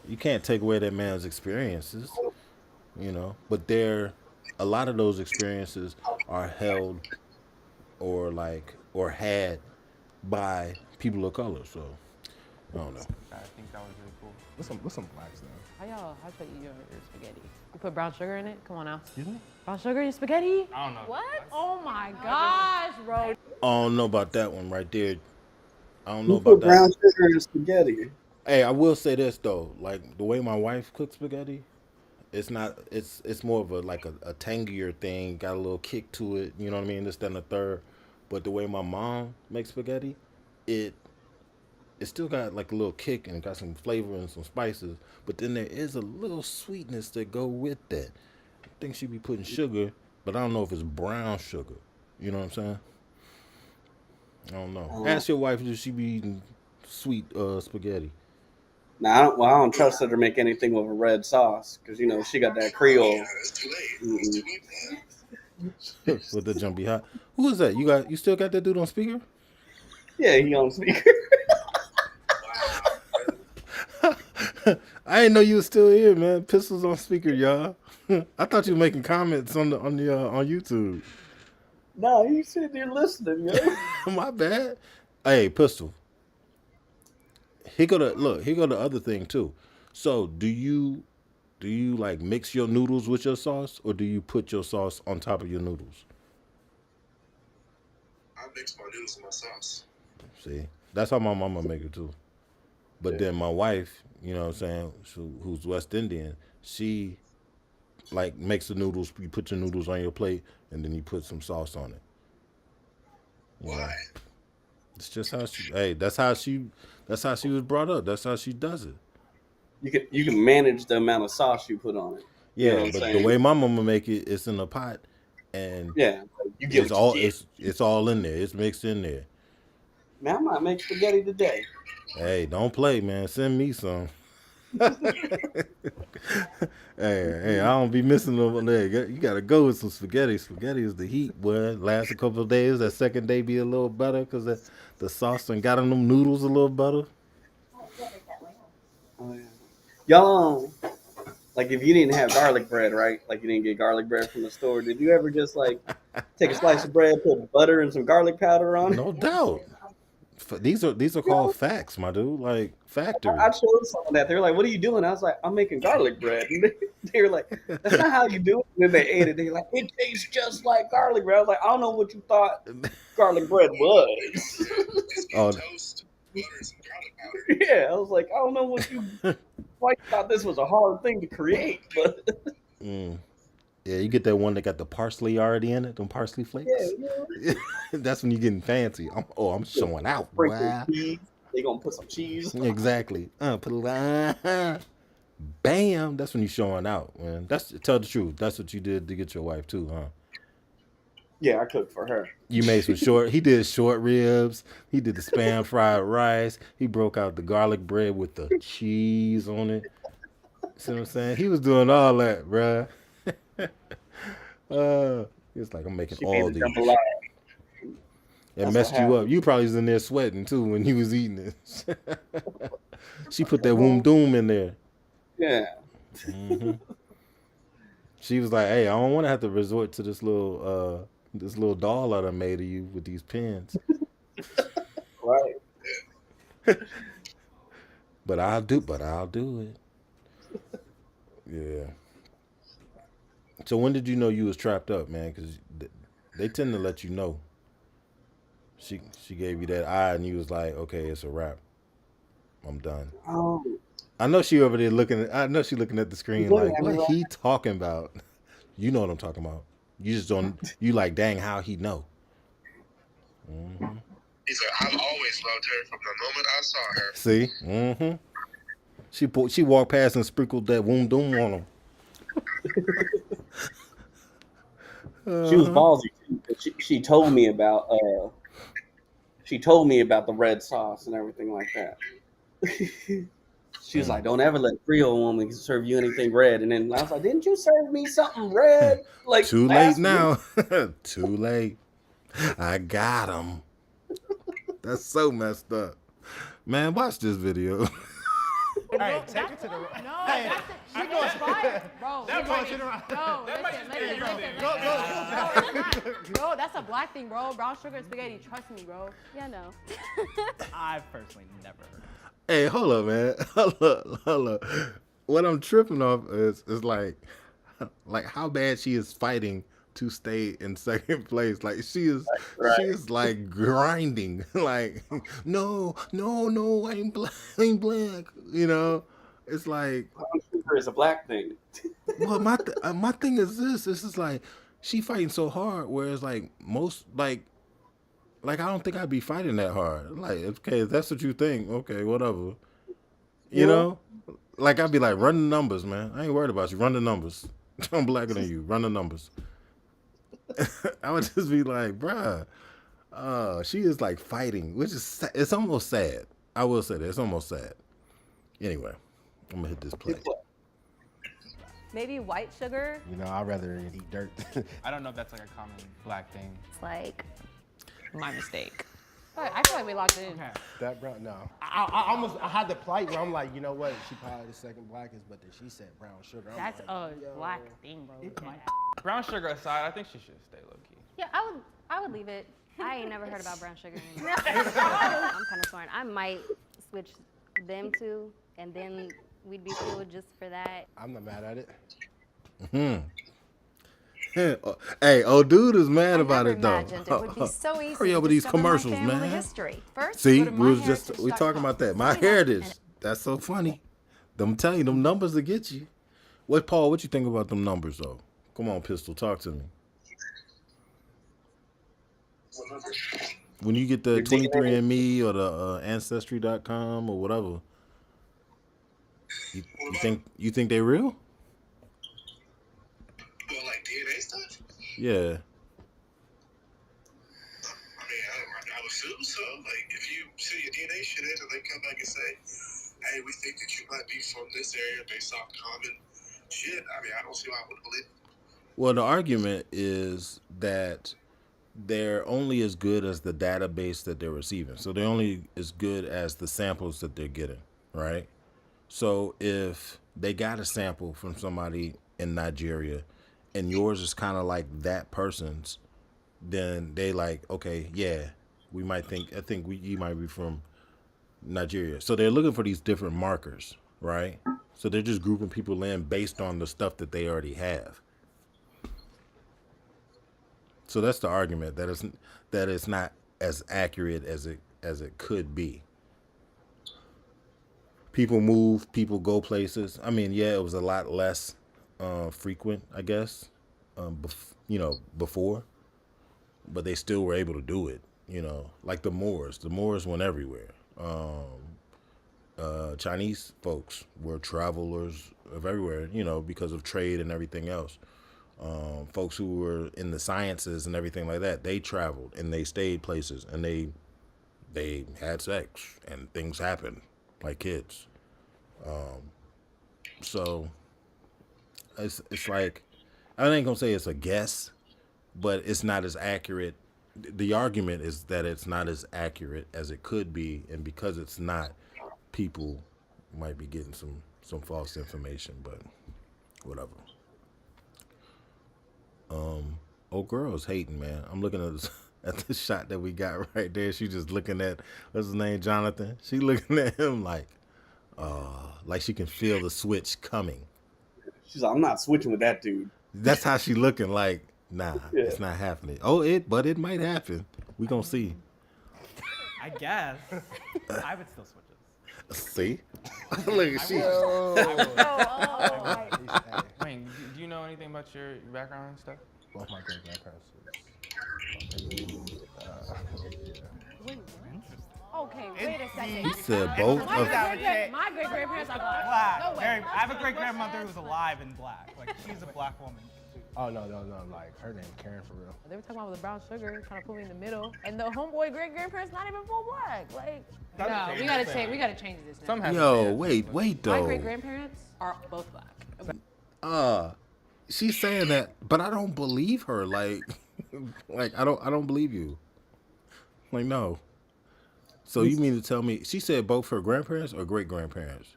you can't take away that man's experiences, but a lot of those experiences are held or had by people of color. So I don't know. I think that was really cool. What's some blacks though? How y'all eat your spaghetti? You put brown sugar in it? Come on now. Excuse me? Brown sugar in your spaghetti? I don't know. What? Oh my gosh, bro. I don't know about that one right there. I don't Who know put about brown that. sugar in spaghetti? Hey, I will say this though, like the way my wife cooks spaghetti, it's more of a tangier thing, got a little kick to it, you know what I mean? This, that, and the third. But the way my mom makes spaghetti, it still got like a little kick and got some flavor and some spices, but then there is a little sweetness that go with that. I think she be putting sugar, but I don't know if it's brown sugar. You know what I'm saying? I don't know. Ask your wife if she be eating sweet spaghetti. Nah, I don't trust her to make anything with a red sauce because she got that Creole. It's too late. It's too late, man. With the jumpy hot. Who is that? You still got that dude on speaker? Yeah, he on speaker. I didn't know you was still here, man. Pistols on speaker, y'all. I thought you were making comments on YouTube. No, you sitting there listening, yo. My bad. Hey, Pistol. Here go the other thing too. So do you like mix your noodles with your sauce, or do you put your sauce on top of your noodles? I mix my noodles with my sauce. See, that's how my mama make it too. But then my wife, you know what I'm saying, who's West Indian, she like makes the noodles. You put your noodles on your plate, and then you put some sauce on it. Why? It's just how she. Hey, that's how she was brought up. That's how she does it. You can manage the amount of sauce you put on it. Yeah, You know what I'm but saying? the way my mama make it, it's in a pot, and Yeah, you get it's what you all get. it's all in there. It's mixed in there. Man, I might make spaghetti today. Hey, don't play, man. Send me some. Hey, I don't be missing over there. You gotta go with some spaghetti. Spaghetti is the heat, boy. Last a couple of days. That second day be a little better because the sauce and got on them noodles a little better. Oh, yeah. Y'all, like if you didn't have garlic bread, right? Like you didn't get garlic bread from the store. Did you ever just like take a slice of bread, put butter and some garlic powder on it? No doubt. These are called facts, my dude. Like factory. I showed someone that. They were like, "What are you doing?" I was like, "I'm making garlic bread." And they were like, "That's not how you do it." And then they ate it. They were like, "It tastes just like garlic bread." I was like, "I don't know what you thought garlic bread was." Oh, Yeah, I was like, I don't know why you thought this was a hard thing to create, but yeah, you get that one that got the parsley already in it, them parsley flakes. yeah. That's when you're getting fancy. I'm showing out. Sprinkle Wow. cheese. They gonna put some cheese. Exactly. Put a bam. That's when you're showing out, man. Tell the truth. That's what you did to get your wife too, huh? Yeah, I cooked for her. You made some he did short ribs. He did the spam fried rice. He broke out the garlic bread with the cheese on it. See what I'm saying? He was doing all that, bruh. It's like I'm making She all made the these. jambalaya. It That's messed what you up. happened. You probably was in there sweating too when he was eating it. She put that Woom Doom in there. Yeah. Mhm. She was like, "Hey, I don't want to have to resort to this little doll that I made of you with these pins." Right. But I'll do it. Yeah. So when did you know you was trapped up, man? Because they tend to let you know. She gave you that eye, and you was like, "Okay, it's a wrap. I'm done." Oh, I know she over there looking. I know she looking at the screen looking like, at me "What like- he talking about?" You know what I'm talking about. You just don't. You like, dang, how he know? Mm-hmm. He's like, I've always loved her from the moment I saw her. See? Mm-hmm. She walked past and sprinkled that Woom Doom on him. She was ballsy too. 'Cause she told me about the red sauce and everything like that. She was like, "Don't ever let a Creole woman serve you anything red." And then I was like, "Didn't you serve me something red?" Like Too late last now. week? Too late. I got him. That's so messed up. Man, watch this video. Hey, take it to the right. No, Hey, that's I it. know She's right, bro. That part to the right. No, That might listen, go. No, that's a black thing, bro. Brown sugar and spaghetti. Trust me, bro. Yeah, no. I've personally never heard. Hey, hold up, man. Hold up. What I'm tripping off is like how bad she is fighting to stay in second place. Like she is like grinding. Like, no, I ain't black. You know, it's like Sugar is a black thing. well, my thing is this. This is like she fighting so hard, whereas like most like I don't think I'd be fighting that hard. Like, okay, if that's what you think, okay, whatever. You know, like I'd be like, run the numbers, man. I ain't worried about you. Run the numbers. I'm blacker than you. Run the numbers. I would just be like, bruh, she is like fighting, which is it's almost sad. I will say that it's almost sad. Anyway, I'm gonna hit this play. Maybe white sugar. You know, I'd rather eat dirt. I don't know if that's like a common black thing. It's like My mistake. I feel like we locked in. That brown, no. I had the plight where I'm like, you know what? She probably the second blackest, but then she said brown sugar. I'm That's like, a black thing, bro. Brown sugar aside, I think she should stay low key. Yeah, I would leave it. I ain't never heard about brown sugar anymore. I'm kind of torn. I might switch them two, and then we'd be cool just for that. I'm not mad at it. Hey, old dude is mad about it though. imagined it would be so easy Hurry to up with these discover my commercials, family man. history. First, See, go to we talking about that. My heritage. That's so funny. I'm telling you, them numbers will get you. Paul, what you think about them numbers, though? Come on, Pistol, talk to me. When you get the 23andMe or the Ancestry.com or whatever, you think they real? Well, like DNA stuff? Yeah. I would assume so. Like, if you see your DNA shit in and they come back and say, hey, we think that you might be from this area based off common shit, I mean, I don't see why I wouldn't believe it. Well, the argument is that they're only as good as the database that they're receiving. So they're only as good as the samples that they're getting, right? So if they got a sample from somebody in Nigeria and yours is kind of like that person's, then they like, okay, yeah, you might be from Nigeria. So they're looking for these different markers, right? So they're just grouping people in based on the stuff that they already have. So that's the argument, that it's not as accurate as it could be. People move, people go places. I mean, yeah, it was a lot less frequent, I guess, before, but they still were able to do it. Like the Moors. The Moors went everywhere. Chinese folks were travelers of everywhere, because of trade and everything else. Folks who were in the sciences and everything like that, they traveled and they stayed places and they had sex and things happened like kids. So it's like, I ain't gonna say it's a guess, but it's not as accurate. The argument is that it's not as accurate as it could be, and because it's not, people might be getting some false information, but whatever. Old girl's hating, man. I'm looking at this shot that we got right there. She just looking at, what's his name, Jonathan? She looking at him like she can feel the switch coming. She's like, I'm not switching with that dude. That's how she looking, like, nah, yeah. It's not happening. But it might happen. We gonna see. I guess. I would still switch it. See? Look at she. Wayne, do you know anything about your background and stuff? Both my great-grandparents. Okay, wait a second. He said both of My great-grandparents are black. Black. No way. I have a great-grandmother who's alive and black. Like, she's a black woman. Oh, no. Like, her name Karen for real. They were talking about with the brown sugar, trying to put me in the middle. And the homeboy great-grandparents not even full black. Like, no, we gotta change this now. Yo, wait though. My great-grandparents are both black. She's saying that, but I don't believe her. Like I don't believe you. Like, no. So you mean to tell me she said both her grandparents or great-grandparents?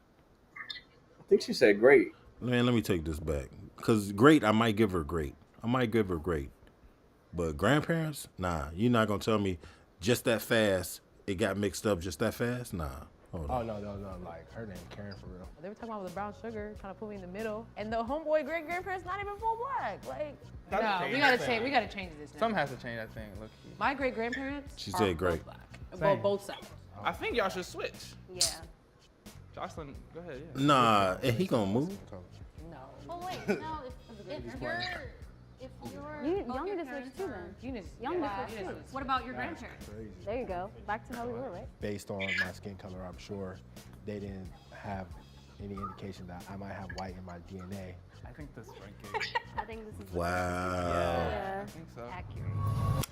I think she said great. Man, let me take this back. Because great, I might give her great. But grandparents? Nah, you're not going to tell me just that fast. It got mixed up just that fast? Nah. Hold on. Oh, no. Like, her name Karen for real. They were talking about with the brown sugar, trying to put me in the middle. And the homeboy great-grandparents not even full black. Like, no, we gotta change this now. Something has to change, I think. Look. My great-grandparents She said great. both sides. I think y'all should switch. Yeah. Jocelyn, go ahead. Yeah. Nah, and he gonna move. No. Oh wait, no. If you're y'all need to switch too then. Y'all need to switch too. What about your grandparents? There you go. Back to how we were, right? Based on my skin color, I'm sure they didn't have any indication that I might have white in my DNA. I think this right here. I think this is Wow. Yeah. I think so. Accurate.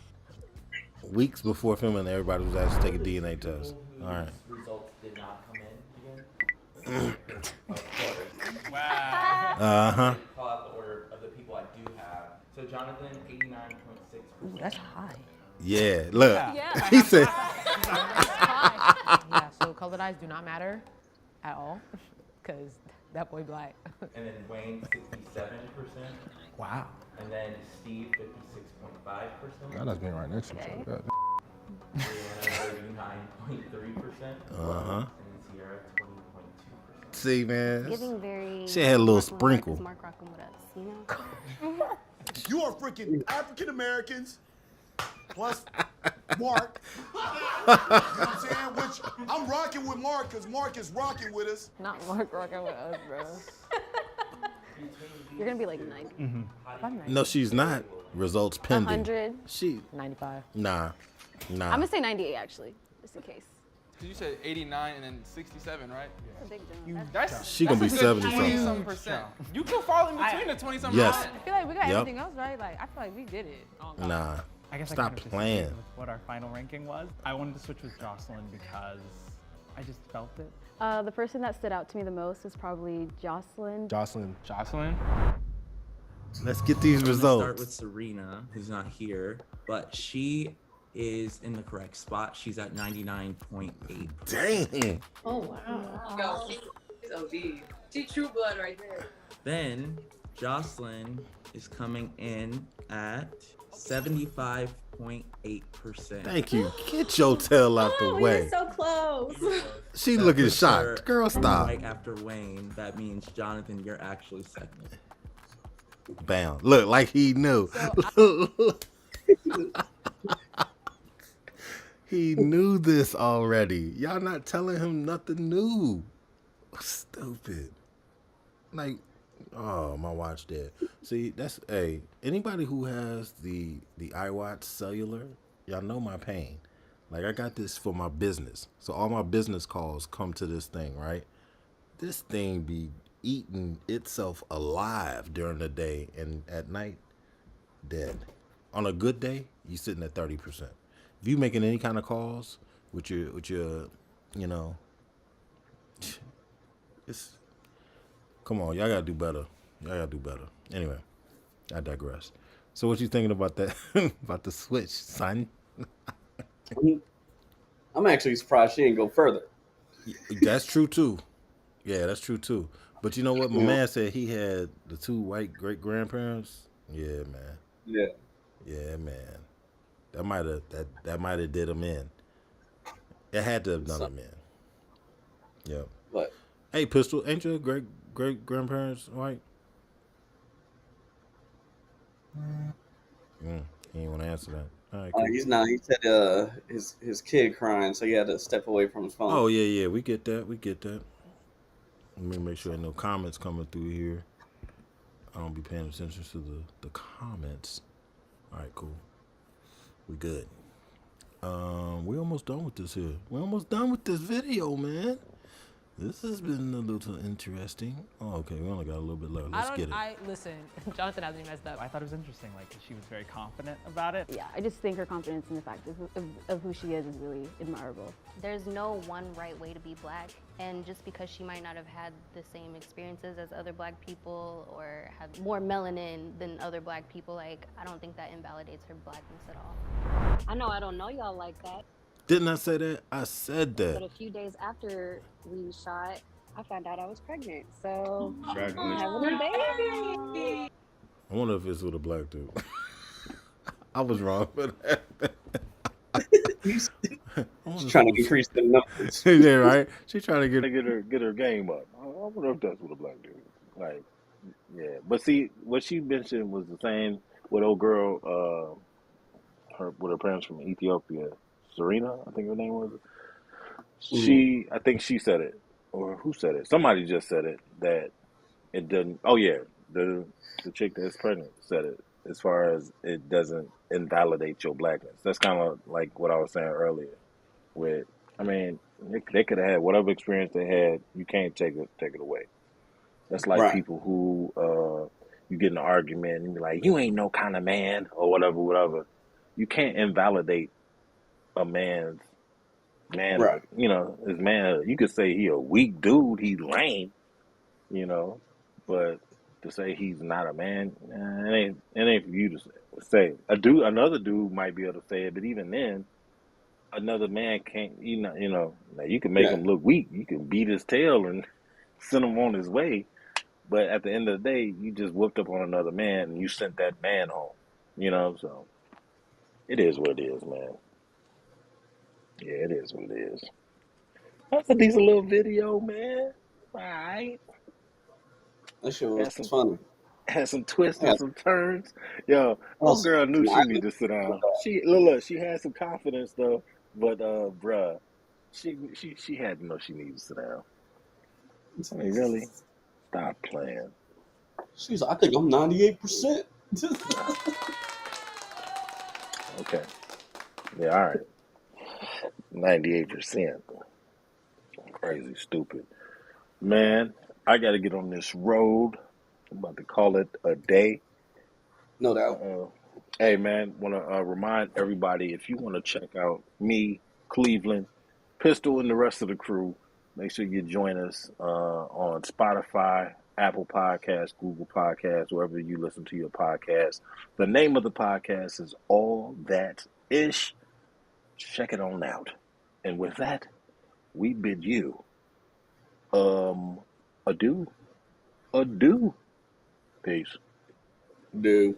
Weeks before filming, everybody was asked to take a DNA test. All right. Results did not come in again. Of course. Wow. Uh-huh. Call out the order of the people I do have. So Jonathan, 89.6%. That's high. Yeah, look. Yeah. He said. Yeah, so colored eyes do not matter at all because that boy black. And then Wayne, 67%. Wow. And then Steve, 56.5%. God, that's been right next to each other. Brianna, 39.3%. Uh-huh. And Sierra, 20.2%. See, man. Giving very. She had a little sprinkle. Mark rocking with us, you know. You are freaking African Americans plus Mark. You know what I'm saying? Which I'm rocking with Mark because Mark is rocking with us. Not Mark rocking with us, bro. You're gonna be like 90. No, she's not. Results pending. 100. She 95. Nah. I'm gonna say 98 actually, just in case. You said 89 and then 67, right? That's a big jump. That's She gonna be 70-something. 20-some%. You can fall in between the 20-some%. Yes. I feel like we got Yep. everything else right. Like I feel like we did it. Oh, God. Nah. I guess I Stop kind of playing. disagreed with what our final ranking was. I wanted to switch with Jocelyn because I just felt it. The person that stood out to me the most was probably Jocelyn. Jocelyn. Let's get these I'm gonna results. Start with Serena, who's not here, but she is in the correct spot. She's at 99.8. Dang. Oh, wow. Yo, she's OD. She true blood right there. Then Jocelyn is coming in at 75.8%. Thank you. Get your tail out the Oh, we way. were so close. She That looking puts her shocked. Girl, stop. Right after Wayne, that means Jonathan, you're actually second. Bam. Look, like he knew. He knew this already. Y'all not telling him nothing new. Stupid. Like, oh, my watch dead. See, that's anybody who has the iWatch cellular, y'all know my pain. Like, I got this for my business. So all my business calls come to this thing, right? This thing be eating itself alive during the day, and at night, dead. On a good day, you sitting at 30%. If you making any kind of calls with your, you know, it's, come on, y'all gotta do better. Y'all gotta do better. Anyway, I digress. So what you thinking about that, about the switch, son? I'm actually surprised she didn't go further. That's true too. Yeah, that's true too. But you know what? My Yeah. man said he had the 2 white great grandparents. Yeah, man. Yeah. Yeah, man. That might have did him in. It had to have done him in. Yep. But hey, Pistol, ain't your great grandparents white? He didn't want to answer that. All right, cool. he's not. He said his kid crying, so he had to step away from his phone. Oh yeah, we get that. Let me make sure there no comments coming through here. I don't be paying attention to the comments. All right, cool. We good. We almost done with this here. We're almost done with this video, man. This has been a little interesting. Oh, okay, we only got a little bit left. Let's get it. Listen, Jonathan has me messed up. I thought it was interesting. Like she was very confident about it. Yeah, I just think her confidence in the fact of who she is really admirable. There's no one right way to be black, and just because she might not have had the same experiences as other black people or have more melanin than other black people, like, I don't think that invalidates her blackness at all. I know I don't know y'all like that, Didn't I say that? I said but that. a few days after we shot, I found out I was pregnant. So I'm Congratulations. having a baby. I wonder if it's with a black dude. I was wrong for that. She's trying to increase the numbers. Yeah, right. She's trying to get her game up. I wonder if that's what a black dude. Like, yeah. But see, what she mentioned was the same with old girl, with her parents from Ethiopia, Serena, I think her name was. I think she said it, or who said it? Somebody just said it that it doesn't. Oh yeah, the chick that's pregnant said it. As far as it doesn't invalidate your blackness. That's kind of like what I was saying earlier. With, I mean, they could have had whatever experience they had. You can't take it away. That's like Right. people who you get in an argument and be like, you ain't no kind of man or whatever. You can't invalidate a man's man. Right. You know, his manhood. You could say he a weak dude, he's lame, you know, but to say he's not a man, it ain't for you to say. Another dude might be able to say it, but even then, another man can't. You know, now you can make him look weak. You can beat his tail and send him on his way, but at the end of the day, you just whooped up on another man and you sent that man home. You know, so it is what it is, man. Yeah, it is what it is. That's a decent little video, man. All right. That shit was funny. Had some twists Yeah. and some turns. Yo, old girl knew she needed to sit down. Look, she had some confidence though, but bruh, she had to know she needed to sit down. I mean, really? Stop playing. She's like, I think I'm 98%. Okay. Yeah, all right. 98%. Crazy, stupid. Man, I got to get on this road. I'm about to call it a day. No doubt. Hey, man, want to remind everybody, if you want to check out me, Cleveland, Pistol, and the rest of the crew, make sure you join us on Spotify, Apple Podcasts, Google Podcasts, wherever you listen to your podcast. The name of the podcast is All That Ish. Check it on out. And with that, we bid you adieu. Peace. Dude.